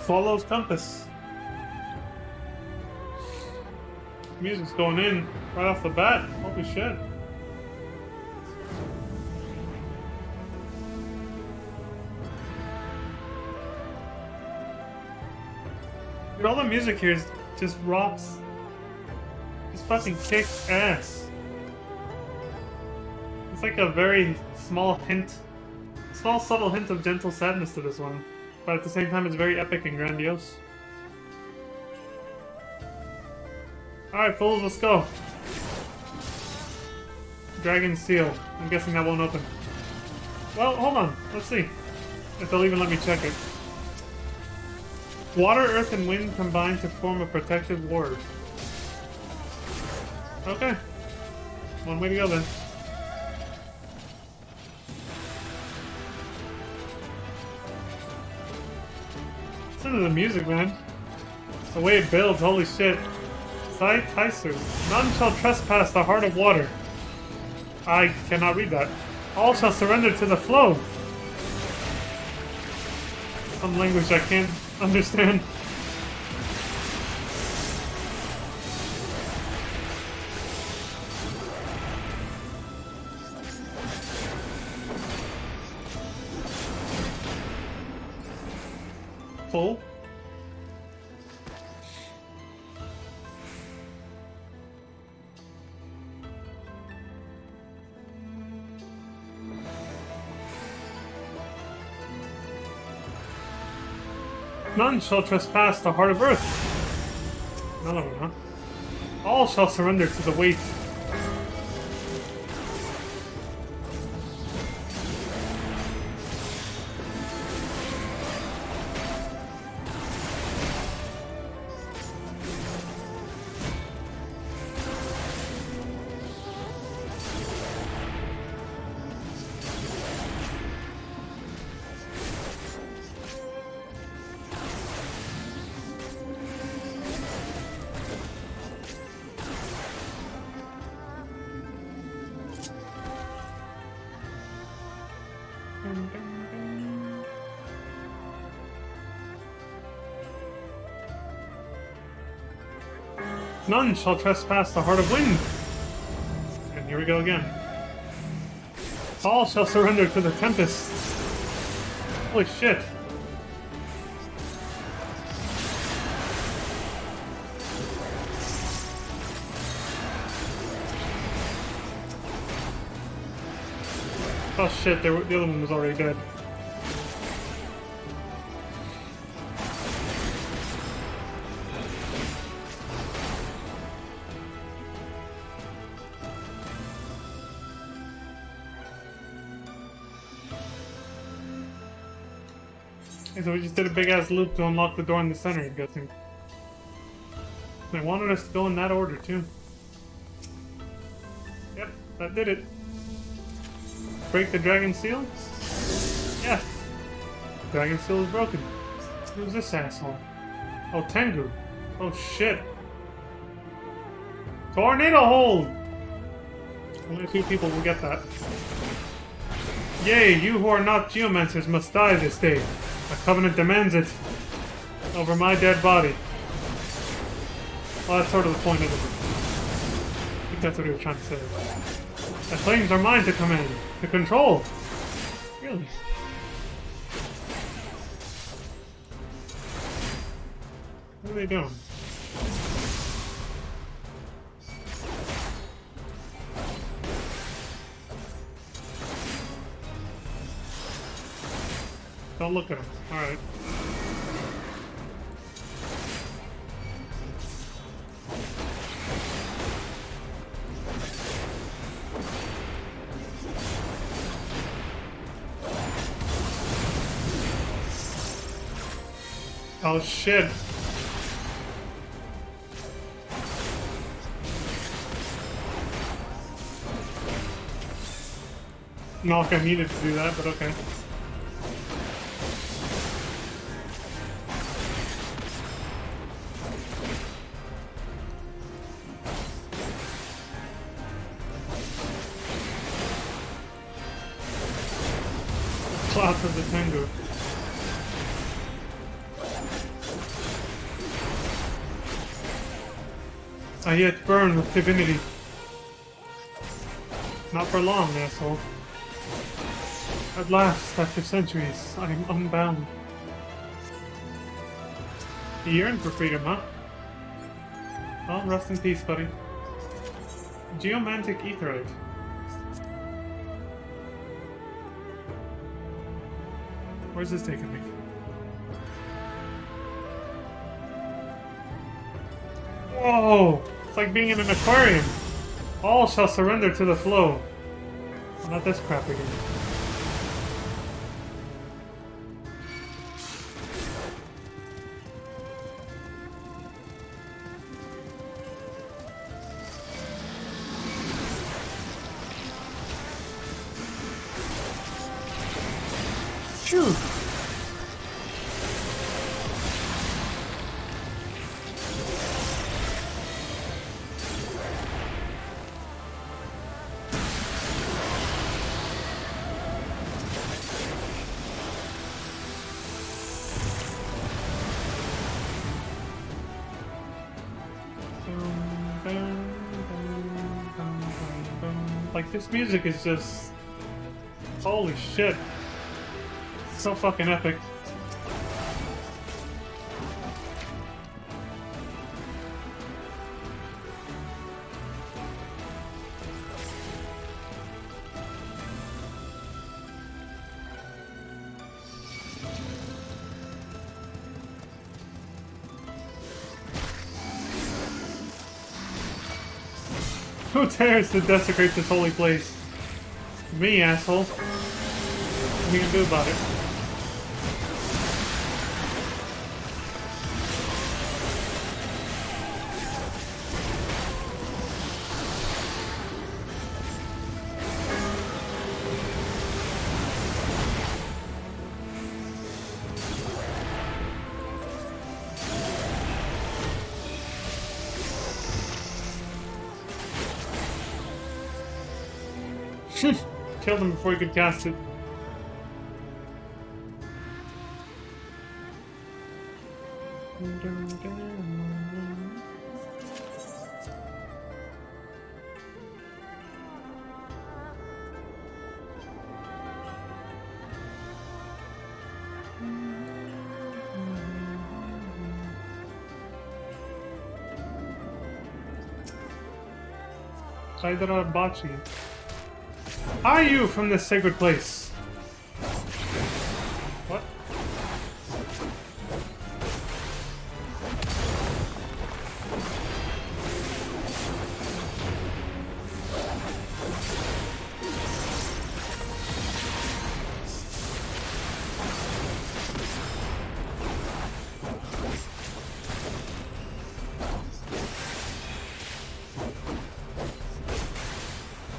Swallow's compass. Music's going in right off the bat. Holy shit. Dude, all the music here is just rocks. Just fucking kicks ass. It's like a very small subtle hint of gentle sadness to this one. But at the same time, it's very epic and grandiose. Alright, fools, let's go. Dragon Seal. I'm guessing that won't open. Well, hold on. Let's see if they'll even let me check it. Water, earth, and wind combine to form a protective ward. Okay. One way to go then. Listen to the music, man. The way it builds, holy shit. Sai Taisu. None shall trespass the heart of water. I cannot read that. All shall surrender to the flow. Some language I can't understand. Full. None shall trespass the heart of earth. None of them, huh? All shall surrender to the weight. None shall trespass the heart of wind. And here we go again. All shall surrender to the tempest. Holy shit. Oh shit, the other one was already dead. Okay, so we just did a big ass loop to unlock the door in the center, I'm guessing. They wanted us to go in that order too. Yep, that did it. Break the dragon seal? Yes. Dragon seal is broken. Who's this asshole? Oh, Tengu. Oh shit. Tornado hold! Only a few people will get that. Yea, you who are not geomancers must die this day. The covenant demands it. Over my dead body. Well, that's sort of the point of it. I think that's what he was trying to say. The flames are mine to command. To control. Really? What are they doing? Don't look at him. Alright. Oh shit. Not like I needed to do that, but okay. Cloth of the Tengu. I yet burn with divinity. Not for long, asshole. At last, after centuries, I am unbound. You yearn for freedom, huh? Well, rest in peace, buddy. Geomantic etherite. Where's this taking me? Whoa! It's like being in an aquarium. All shall surrender to the flow. Not this crap again. Shoot! Like, this music is just... holy shit. It's so fucking epic. Who dares to desecrate this holy place? Me, asshole. What are you gonna do about it? Killed him before he could cast it. Saidara Bachi. Are you from this sacred place? What?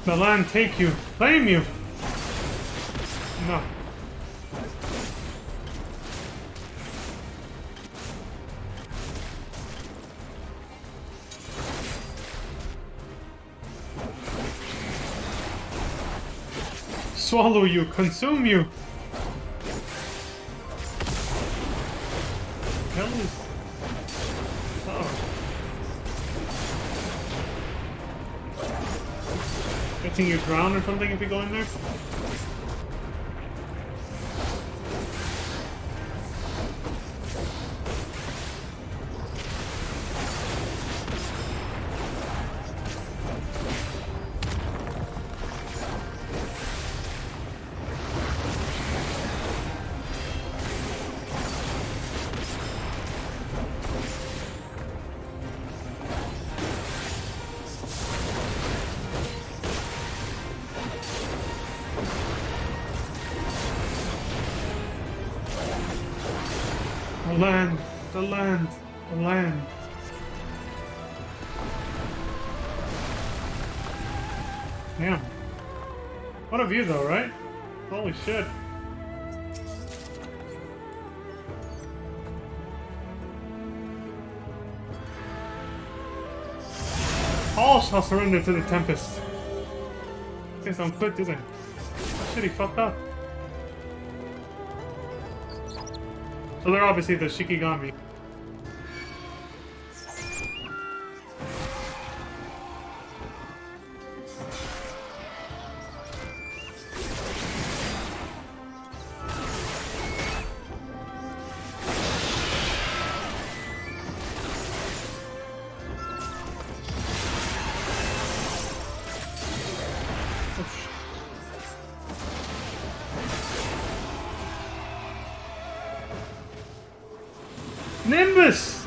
The land take you. Claim you. No. Swallow you, consume you. Hell is... Oh. I think you drown or something if you go in there. The land, the land, the land. Damn. What a view though, right? Holy shit. All shall surrender to the Tempest. Guess I'm quit, did I? Shit, he fucked up. So they're obviously the Shikigami. Nimbus!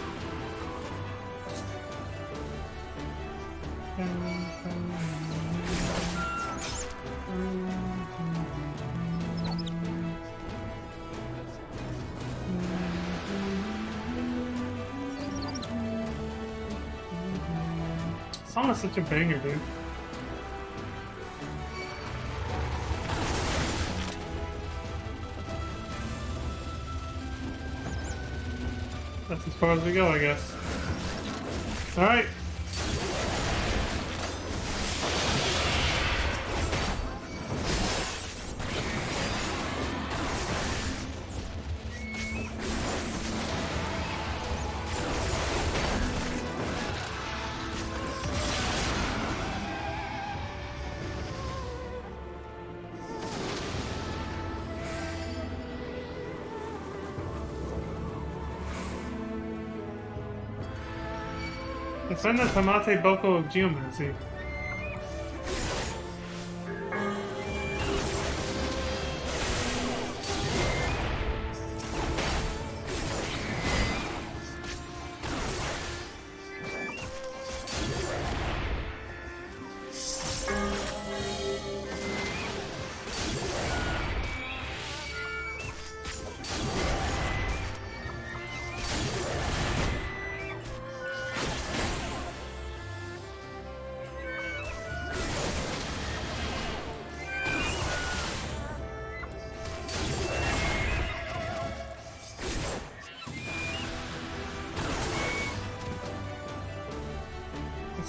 This song is such a banger, dude. That's as far as we go, I guess. Alright. Defend the Tamate Boko of Geomancy.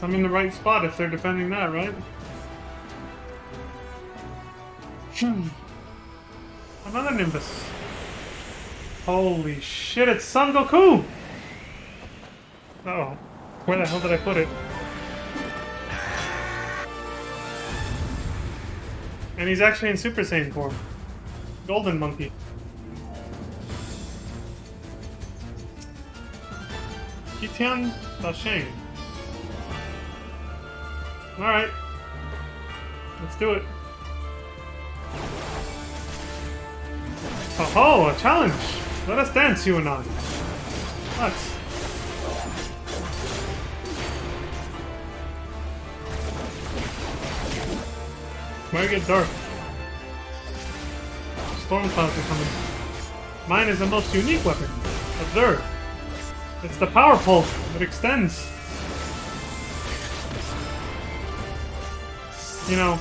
I'm in the right spot if they're defending that, right? Another Nimbus. Holy shit, it's Son Goku! Uh-oh. Where the hell did I put it? And he's actually in Super Saiyan form. Golden Monkey. Kitian Dasheng. Alright. Let's do it. Oh, a challenge! Let us dance, you and I. Let's. Might get dark. Storm clouds are coming. Mine is the most unique weapon. Observe. It's the power pulse that extends. You know,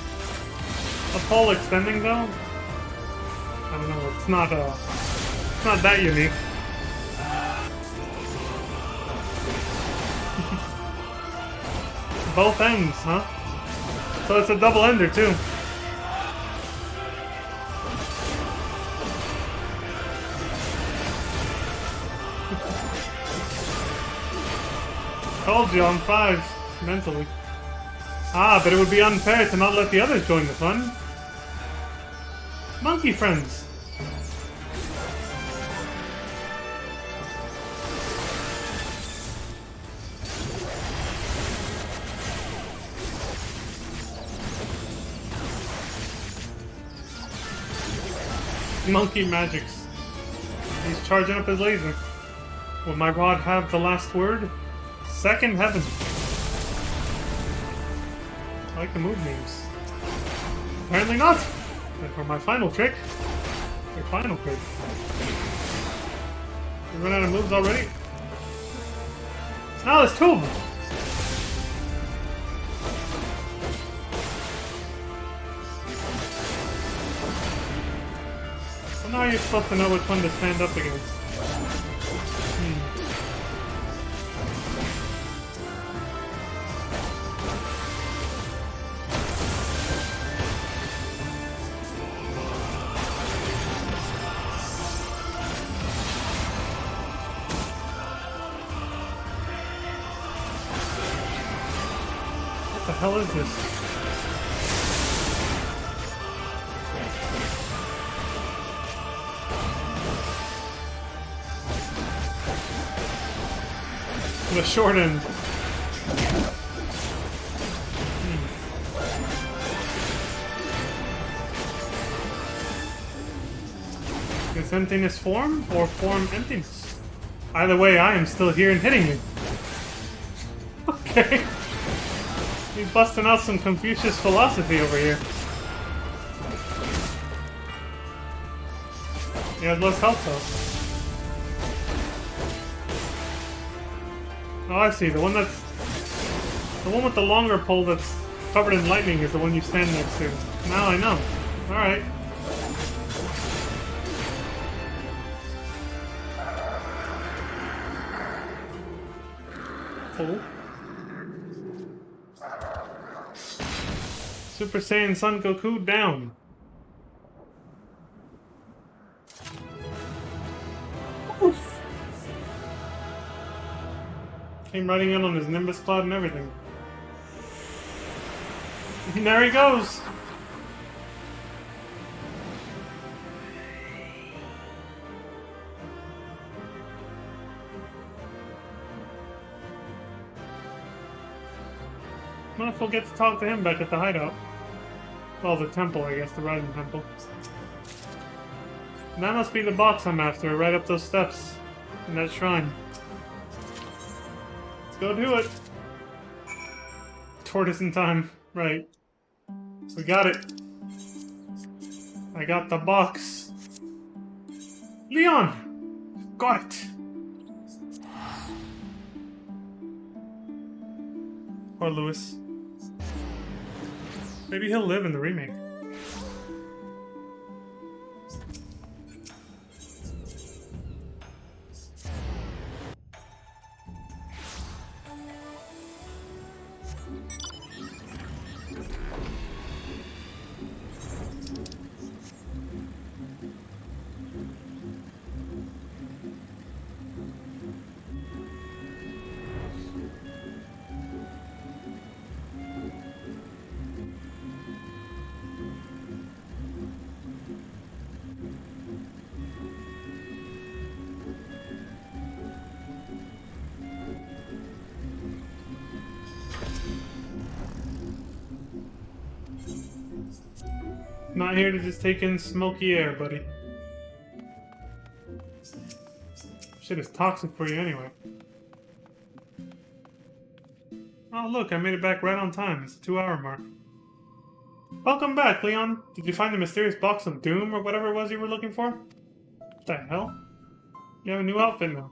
a pole extending though? I don't know, it's not that unique. Both ends, huh? So it's a double ender too. Told you, I'm 5, mentally. Ah, but it would be unfair to not let the others join the fun. Monkey friends! Monkey magics. He's charging up his laser. Will my rod have the last word? Second heaven. I like the move names. Apparently not. And for my final trick. Your final trick. We run out of moves already? Oh, there's 2 of them. So now you're supposed to know which one to stand up against. What the hell is this? The short end. Is emptiness form or form emptiness? Either way, I am still here and hitting you. Okay. He's busting out some Confucius philosophy over here. He has less health though. Oh, I see. The one with the longer pole that's covered in lightning is the one you stand next to. Now I know. Alright. Fool. Super Saiyan Son Goku down. Oof. Came riding in on his Nimbus Cloud and everything. And there he goes! Might as well get to talk to him back at the hideout. Well, the temple, I guess, the Rising Temple. And that must be the box I'm after, right up those steps. In that shrine. Let's go do it! Tortoise in time. Right. We got it. I got the box. Leon! Got it! Poor Lewis. Maybe he'll live in the remake. Not here to just take in smoky air, buddy. Shit is toxic for you anyway. Oh look, I made it back right on time. It's the 2-hour mark. Welcome back, Leon. Did you find the mysterious box of doom or whatever it was you were looking for? What the hell? You have a new outfit now.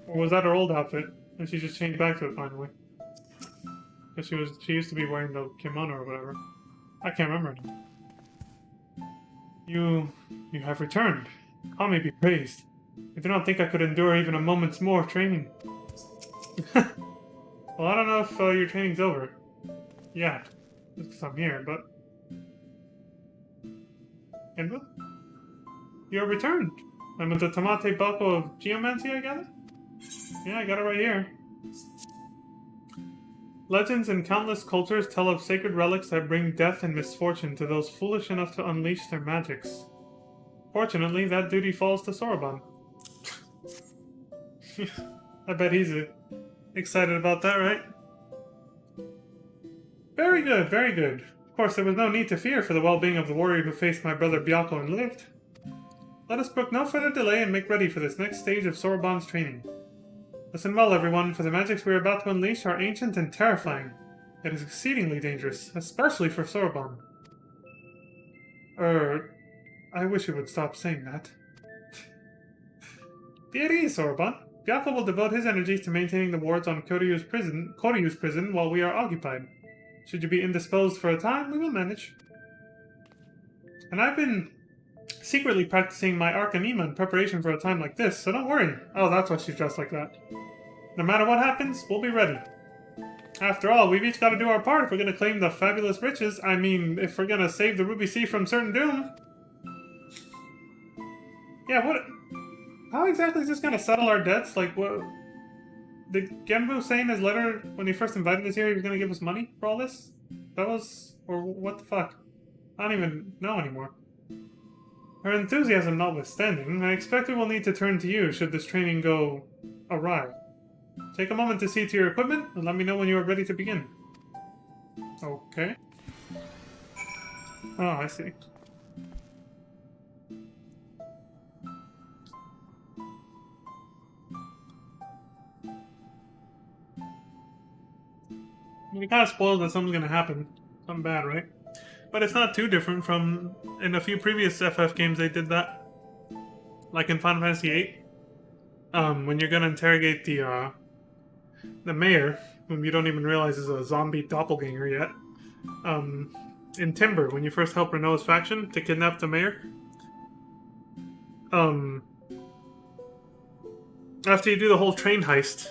Or was that her old outfit? And she just changed back to it finally. Because she used to be wearing the kimono or whatever. I can't remember now. You have returned. Kami be praised. I do not think I could endure even a moment's more training. Well, I don't know if your training's over. Yet. Just because I'm here, but... Kenba? You have returned. I'm with the Tamate Bako of Geomancy, I gather? Yeah, I got it right here. Legends in countless cultures tell of sacred relics that bring death and misfortune to those foolish enough to unleash their magics. Fortunately, that duty falls to Soroban. I bet he's excited about that, right? Very good, very good. Of course, there was no need to fear for the well-being of the warrior who faced my brother Byakko and lived. Let us brook no further delay and make ready for this next stage of Soroban's training. Listen well, everyone, for the magics we are about to unleash are ancient and terrifying. It is exceedingly dangerous, especially for Soroban. I wish you would stop saying that. Be at ease, Soroban. Byakko will devote his energies to maintaining the wards on Koryu's prison while we are occupied. Should you be indisposed for a time, we will manage. And I've been secretly practicing my Arcanema in preparation for a time like this, so don't worry. Oh, that's why she's dressed like that. No matter what happens, we'll be ready. After all, we've each got to do our part if we're going to claim the fabulous riches. I mean, if we're going to save the Ruby Sea from certain doom. Yeah, what... How exactly is this going to settle our debts? Like, what... Did Genbu say in his letter when he first invited us here he was going to give us money for all this? That was... Or what the fuck? I don't even know anymore. Her enthusiasm notwithstanding, I expect we will need to turn to you should this training go awry. Take a moment to see to your equipment and let me know when you are ready to begin. Okay. Oh, I see. I mean, it kind of spoils that something's going to happen. Something bad, right? But it's not too different from... In a few previous FF games they did that. Like in Final Fantasy VIII. When you're going to interrogate the mayor, whom you don't even realize is a zombie doppelganger yet. In Timber, when you first help Renault's faction to kidnap the mayor. After you do the whole train heist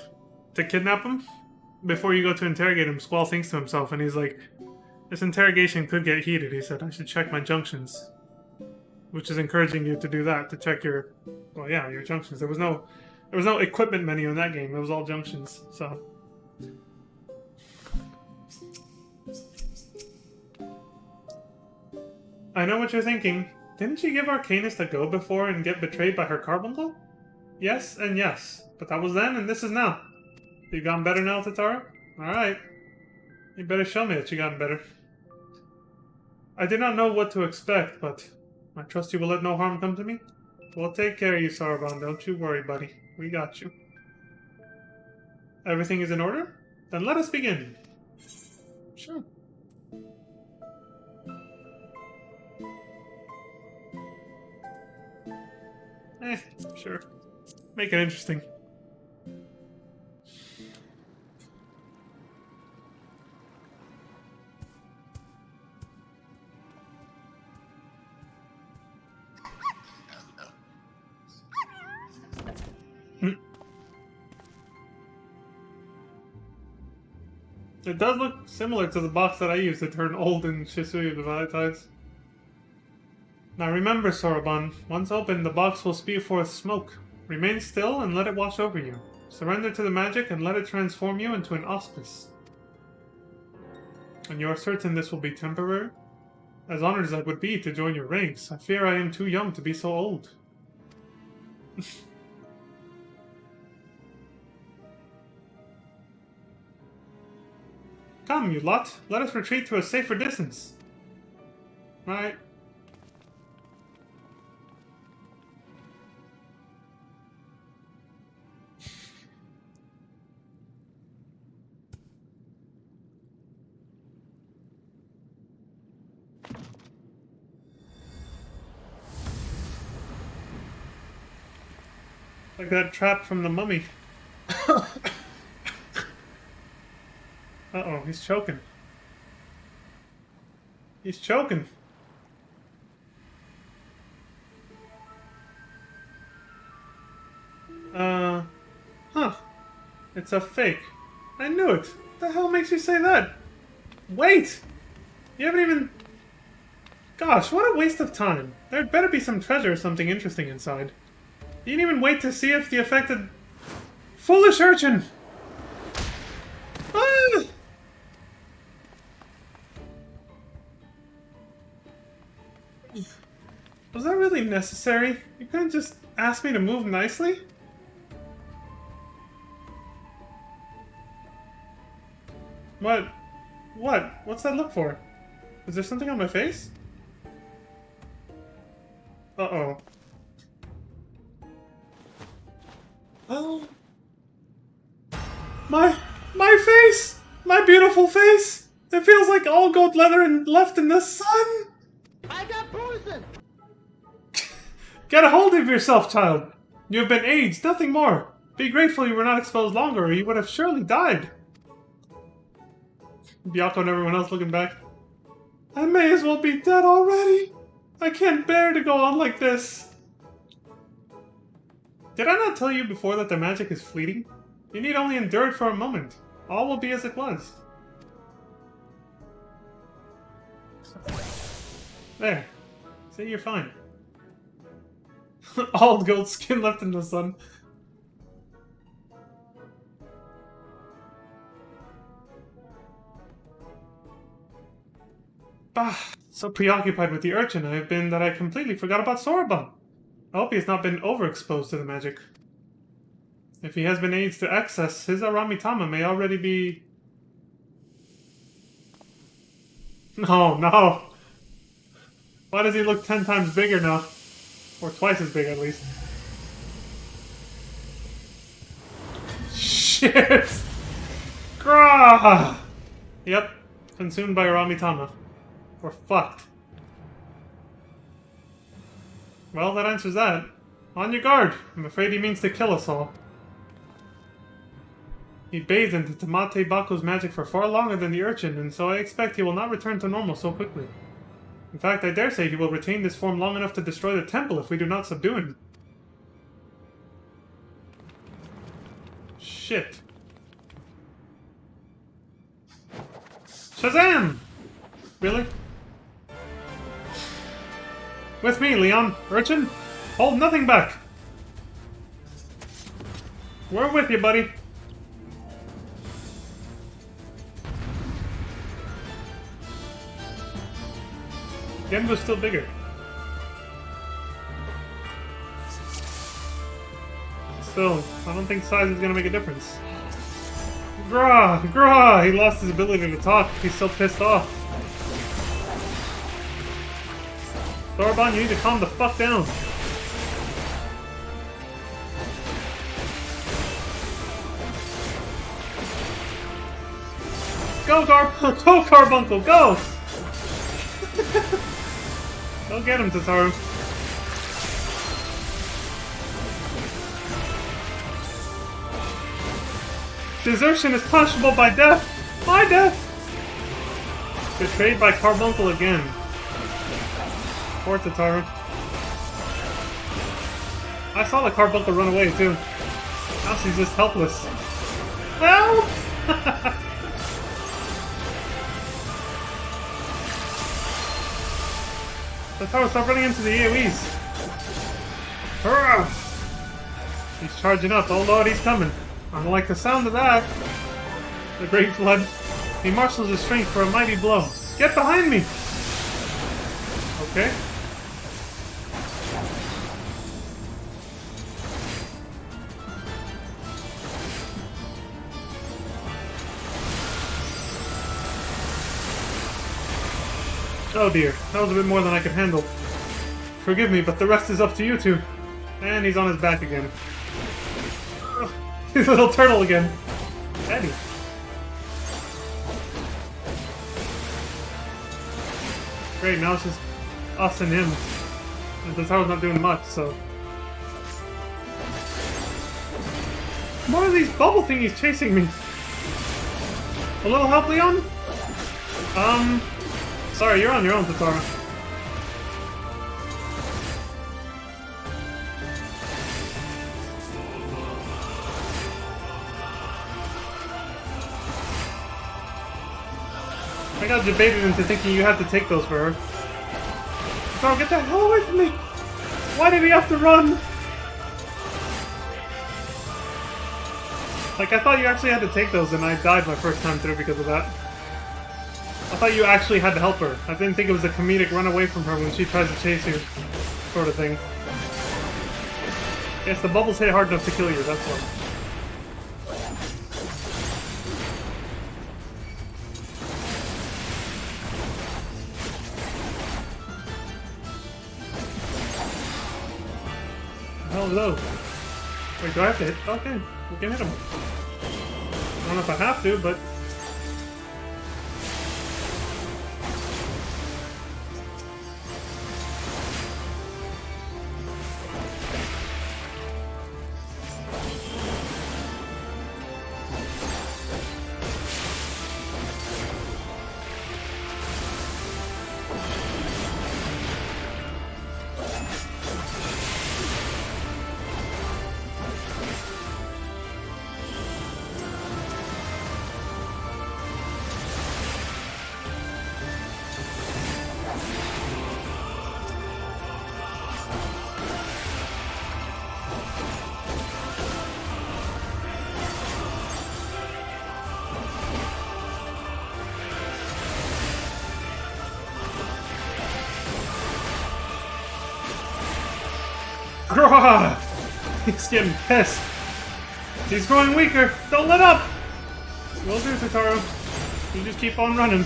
to kidnap him, before you go to interrogate him, Squall thinks to himself, and he's like, this interrogation could get heated. He said, I should check my junctions. Which is encouraging you to do that, to check your... Well, yeah, your junctions. There was no equipment menu in that game. It was all junctions, so... I know what you're thinking. Didn't she give Arcanist a go before and get betrayed by her carbuncle? Yes and yes. But that was then and this is now. You gotten better now, Tatara? Alright. You better show me that you gotten better. I did not know what to expect, but I trust you will let no harm come to me. We'll take care of you, Soroban. Don't you worry, buddy. We got you. Everything is in order? Then let us begin. Sure. Sure. Make it interesting. It does look similar to the box that I used to turn old in Shisui the Valentine's. Now remember, Soroban, once opened, the box will spew forth smoke. Remain still and let it wash over you. Surrender to the magic and let it transform you into an auspice. And you are certain this will be temporary? As honored as I would be to join your ranks, I fear I am too young to be so old. Come, you lot. Let us retreat to a safer distance. Right. Like that trap from the mummy. Uh-oh, he's choking. He's choking. Huh. It's a fake. I knew it. The hell makes you say that? Wait! You haven't even... Gosh, what a waste of time. There'd better be some treasure or something interesting inside. You didn't even wait to see if the affected... Foolish urchin! Ah! Was that really necessary? You couldn't just ask me to move nicely? What? What? What's that look for? Is there something on my face? Uh-oh. Oh. My face! My beautiful face! It feels like all gold leather and left in the sun! I got poison! Get a hold of yourself, child! You have been aged, nothing more. Be grateful you were not exposed longer, or you would have surely died. Byakko and everyone else looking back. I may as well be dead already. I can't bear to go on like this. Did I not tell you before that the magic is fleeting? You need only endure it for a moment. All will be as it was. There. See, you're fine. All gold skin left in the sun. Bah, so preoccupied with the urchin I have been that I completely forgot about Soraban. I hope he has not been overexposed to the magic. If he has been aged to excess, his Aramitama may already be... No, no! Why does he look 10 times bigger now? Or twice as big, at least. Shit! Grah! Yep, consumed by Aramitama. We're fucked. Well, that answers that. On your guard! I'm afraid he means to kill us all. He bathed into Tamate Baku's magic for far longer than the urchin, and so I expect he will not return to normal so quickly. In fact, I dare say he will retain this form long enough to destroy the temple if we do not subdue him. Shit. Shazam! Really? With me, Leon. Urchin, hold nothing back. We're with you, buddy. Genbo's still bigger. Still, I don't think size is gonna make a difference. Grah! Grah! He lost his ability to talk. He's so pissed off. Soraban, you need to calm the fuck down. Go, go, Carbuncle, go! Go get him, Tataru. Desertion is punishable by death! My death! Betrayed by Carbuncle again. Poor Tataru. I saw the Carbuncle run away too. Now she's just helpless. Help! Tataru, stop running into the AoEs! Hurrah! He's charging up. Oh lord, he's coming. I don't like the sound of that. The Great Flood. He marshals his strength for a mighty blow. Get behind me! Okay. Oh dear, that was a bit more than I could handle. Forgive me, but the rest is up to you two. And he's on his back again. Ugh, he's a little turtle again. Eddie. Great, now it's just us and him. And Tataru's not doing much, so... More of these bubble thingies chasing me! A little help, Leon? Sorry, you're on your own, Tatara. I got debated into thinking you had to take those for her. Tatara, get the hell away from me! Why did he have to run? Like, I thought you actually had to take those, and I died my first time through because of that. I thought you actually had to help her. I didn't think it was a comedic run away from her when she tries to chase you, sort of thing. Yes, the bubbles hit hard enough to kill you, that's what. Hello. Wait, do I have to hit? Okay, we can hit him. I don't know if I have to, but... Grah! He's getting pissed. He's growing weaker. Don't let up! Will do, Tataro. You just keep on running.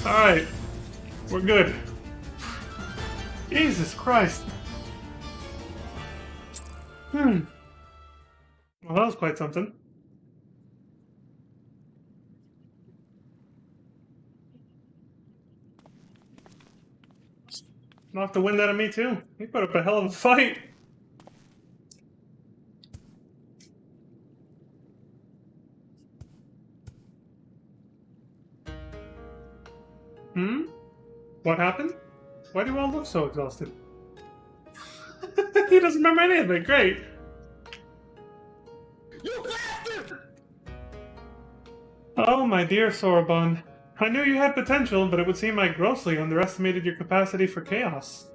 Alright. We're good. Jesus Christ. Well, that was quite something. Knocked the wind out of me, too. He put up a hell of a fight. What happened? Why do you all look so exhausted? He doesn't remember any of it. Great. You bastard! Oh, my dear Soroban. I knew you had potential, but it would seem I grossly underestimated your capacity for chaos.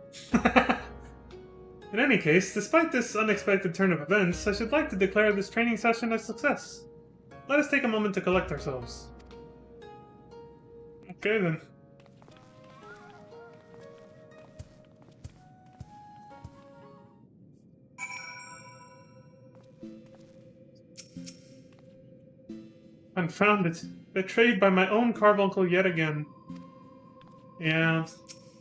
In any case, despite this unexpected turn of events, I should like to declare this training session a success. Let us take a moment to collect ourselves. Okay, then. Confound it. Betrayed by my own carbuncle yet again. Yeah,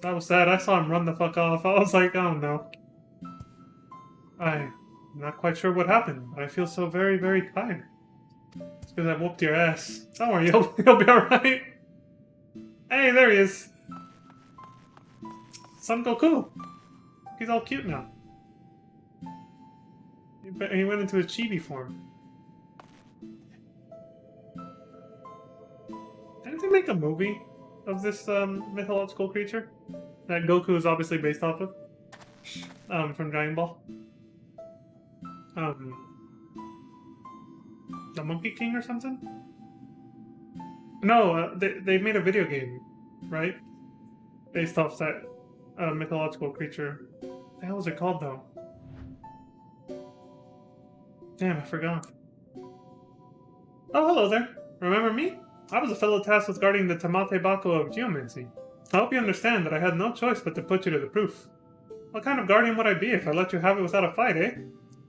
that was sad. I saw him run the fuck off. I was like, oh no. I'm not quite sure what happened, but I feel so very, very tired. It's because I whooped your ass. Don't worry, you'll be alright. Hey, there he is. Son Goku. He's all cute now. He went into his chibi form. Didn't they make a movie of this mythological creature that Goku is obviously based off of? From Dragon Ball. The Monkey King or something? No, they made a video game, right? Based off that mythological creature. What the hell was it called, though? Damn, I forgot. Oh, hello there. Remember me? I was a fellow tasked with guarding the Tamate Bako of Geomancy. I hope you understand that I had no choice but to put you to the proof. What kind of guardian would I be if I let you have it without a fight, eh?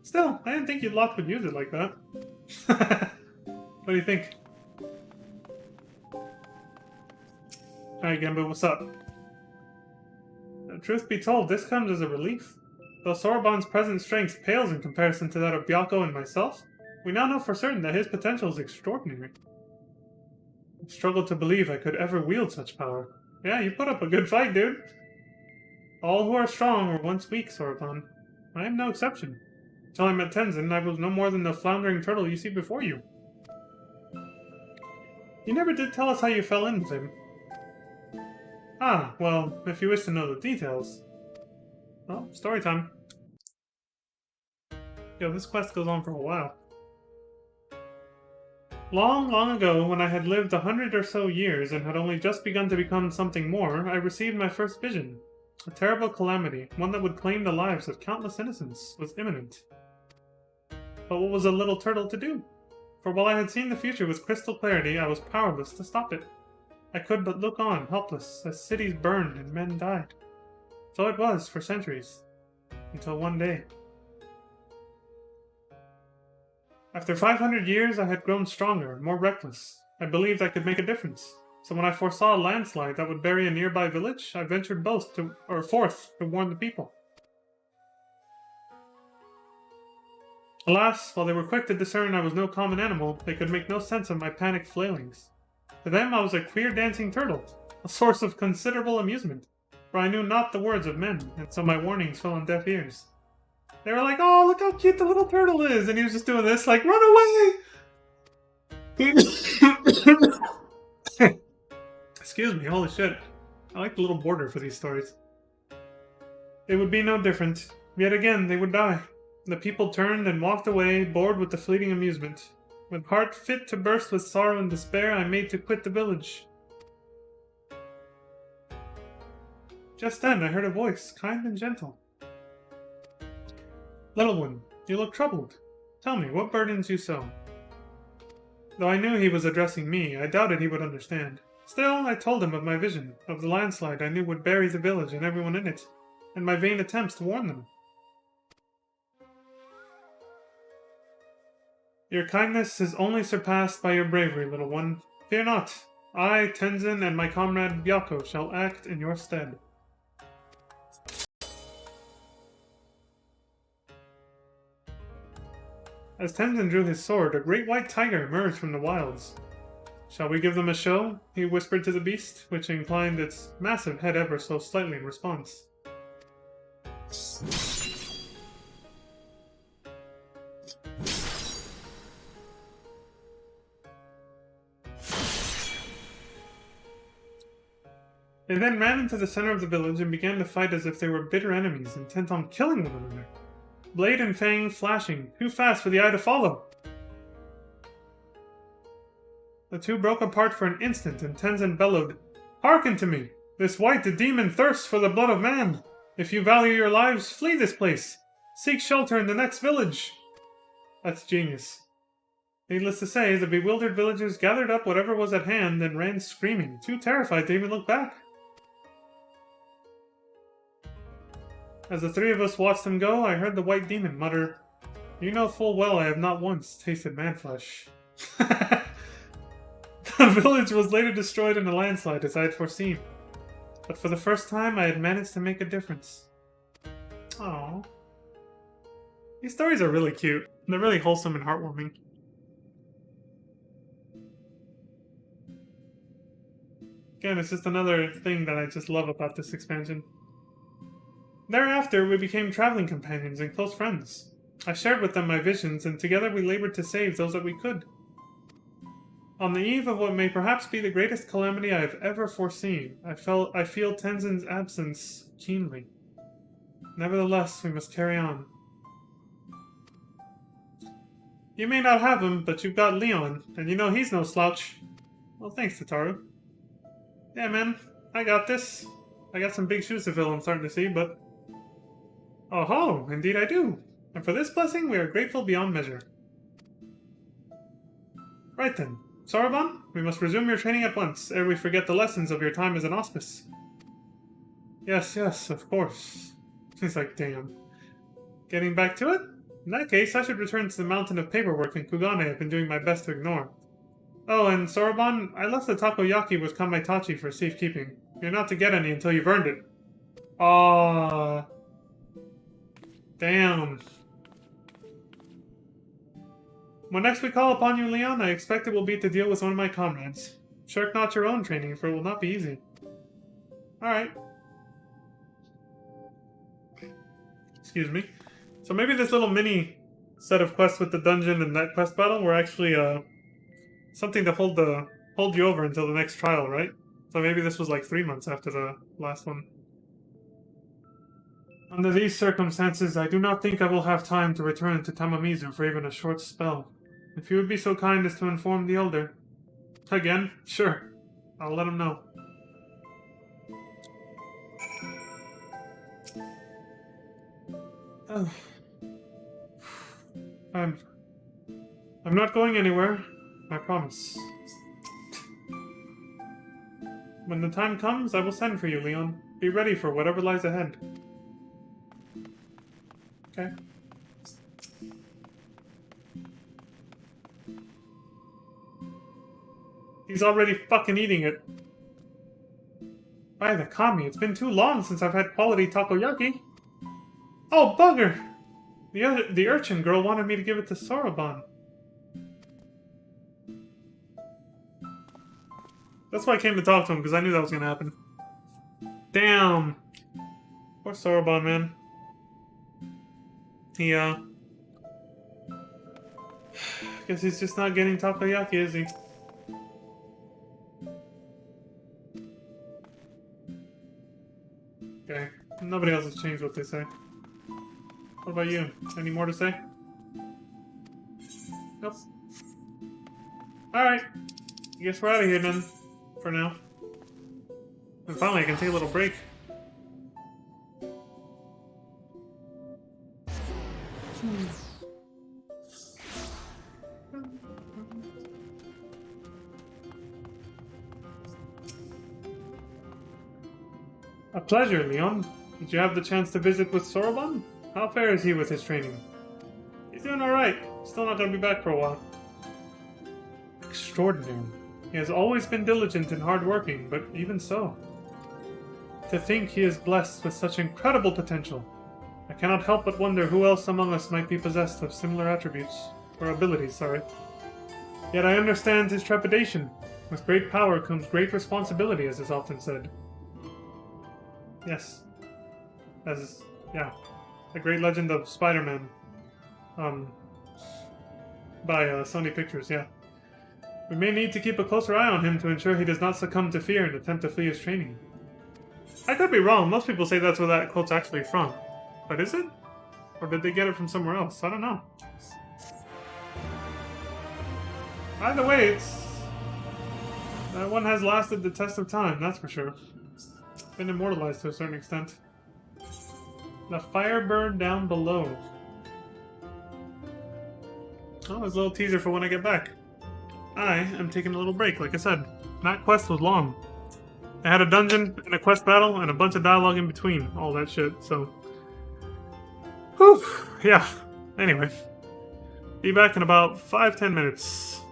Still, I didn't think you lot would use it like that. What do you think? Alright, Genbu, what's up? Truth be told, this comes as a relief. Though Soroban's present strength pales in comparison to that of Byakko and myself, we now know for certain that his potential is extraordinary. I struggle to believe I could ever wield such power. Yeah, you put up a good fight, dude. All who are strong were once weak, Soraban. I am no exception. Till I met Tenzin, I was no more than the floundering turtle you see before you. You never did tell us how you fell in with him. Ah, well, if you wish to know the details. Well, story time. Yo, this quest goes on for a while. Long, long ago, when I had lived 100 or so years and had only just begun to become something more, I received my first vision. A terrible calamity, one that would claim the lives of countless innocents, was imminent. But what was a little turtle to do? For while I had seen the future with crystal clarity, I was powerless to stop it. I could but look on, helpless, as cities burned and men died. So it was for centuries, until one day. After 500 years, I had grown stronger, more reckless. I believed I could make a difference. So when I foresaw a landslide that would bury a nearby village, I ventured forth to warn the people. Alas, while they were quick to discern I was no common animal, they could make no sense of my panicked flailings. To them I was a queer dancing turtle, a source of considerable amusement, for I knew not the words of men, and so my warnings fell on deaf ears. They were like, "Oh, look how cute the little turtle is," and he was just doing this, like, "Run away!" Excuse me, holy shit. I like the little border for these stories. It would be no different. Yet again, they would die. The people turned and walked away, bored with the fleeting amusement. With heart fit to burst with sorrow and despair, I made to quit the village. Just then, I heard a voice, kind and gentle. "Little one, you look troubled. Tell me, what burdens you so?" Though I knew he was addressing me, I doubted he would understand. Still, I told him of my vision, of the landslide I knew would bury the village and everyone in it, and my vain attempts to warn them. "Your kindness is only surpassed by your bravery, little one. Fear not. I, Tenzin, and my comrade Byako shall act in your stead." As Tenzin drew his sword, a great white tiger emerged from the wilds. "Shall we give them a show?" he whispered to the beast, which inclined its massive head ever so slightly in response. They then ran into the center of the village and began to fight as if they were bitter enemies, intent on killing one another. Blade and fang flashing, too fast for the eye to follow. The two broke apart for an instant, and Tenzin bellowed, "Hearken to me! This white demon thirsts for the blood of man! If you value your lives, flee this place! Seek shelter in the next village!" That's genius. Needless to say, the bewildered villagers gathered up whatever was at hand and ran screaming, too terrified to even look back. As the three of us watched them go, I heard the white demon mutter, "You know full well I have not once tasted man-flesh." The village was later destroyed in a landslide, as I had foreseen. But for the first time, I had managed to make a difference. Aww. These stories are really cute. They're really wholesome and heartwarming. Again, it's just another thing that I just love about this expansion. Thereafter, we became traveling companions and close friends. I shared with them my visions, and together we labored to save those that we could. On the eve of what may perhaps be the greatest calamity I have ever foreseen, I feel Tenzin's absence keenly. Nevertheless, we must carry on. You may not have him, but you've got Leon, and you know he's no slouch. Well, thanks, Tataru. Yeah, man, I got this. I got some big shoes to fill, I'm starting to see, but... Oh-ho, indeed I do. And for this blessing, we are grateful beyond measure. Right then. Soraban, we must resume your training at once, ere we forget the lessons of your time as an auspice. Yes, of course. He's like, damn. Getting back to it? In that case, I should return to the mountain of paperwork in Kugane I've been doing my best to ignore. Oh, and Soraban, I left the takoyaki with Kamaitachi for safekeeping. You're not to get any until you've earned it. Aww. Damn. When next we call upon you, Leon, I expect it will be to deal with one of my comrades. Shirk not your own training, for it will not be easy. Alright. Excuse me. So maybe this little mini set of quests with the dungeon and that quest battle were actually something to hold you over until the next trial, right? So maybe this was like 3 months after the last one. Under these circumstances, I do not think I will have time to return to Tamamizu for even a short spell. If you would be so kind as to inform the Elder. Again, sure. I'll let him know. I'm not going anywhere. I promise. When the time comes, I will send for you, Leon. Be ready for whatever lies ahead. Okay. He's already fucking eating it. By the kami, it's been too long since I've had quality takoyaki. Oh, bugger! The urchin girl wanted me to give it to Soroban. That's why I came to talk to him, because I knew that was gonna happen. Damn! Poor Soroban, man. He, guess he's just not getting takoyaki, is he? Okay. Nobody else has changed what they say. What about you? Any more to say? Nope. Alright. I guess we're out of here then. For now. And finally I can take a little break. A pleasure, Leon. Did you have the chance to visit with Soroban? How fares he with his training? He's doing alright. Still not gonna be back for a while. Extraordinary. He has always been diligent and hardworking, but even so. To think he is blessed with such incredible potential. I cannot help but wonder who else among us might be possessed of similar attributes. Or abilities, sorry. Yet I understand his trepidation. With great power comes great responsibility, as is often said. Yes. Yeah. The Great Legend of Spider-Man. By Sony Pictures, yeah. We may need to keep a closer eye on him to ensure he does not succumb to fear and attempt to flee his training. I could be wrong. Most people say that's where that quote's actually from. But is it? Or did they get it from somewhere else? I don't know. Either way, that one has lasted the test of time, that's for sure. Been immortalized to a certain extent. The fire burned down below. Oh, there's a little teaser for when I get back. I am taking a little break, like I said. That quest was long. I had a dungeon and a quest battle and a bunch of dialogue in between. All that shit, so... Whew, yeah. Anyway. Be back in about 5-10 minutes.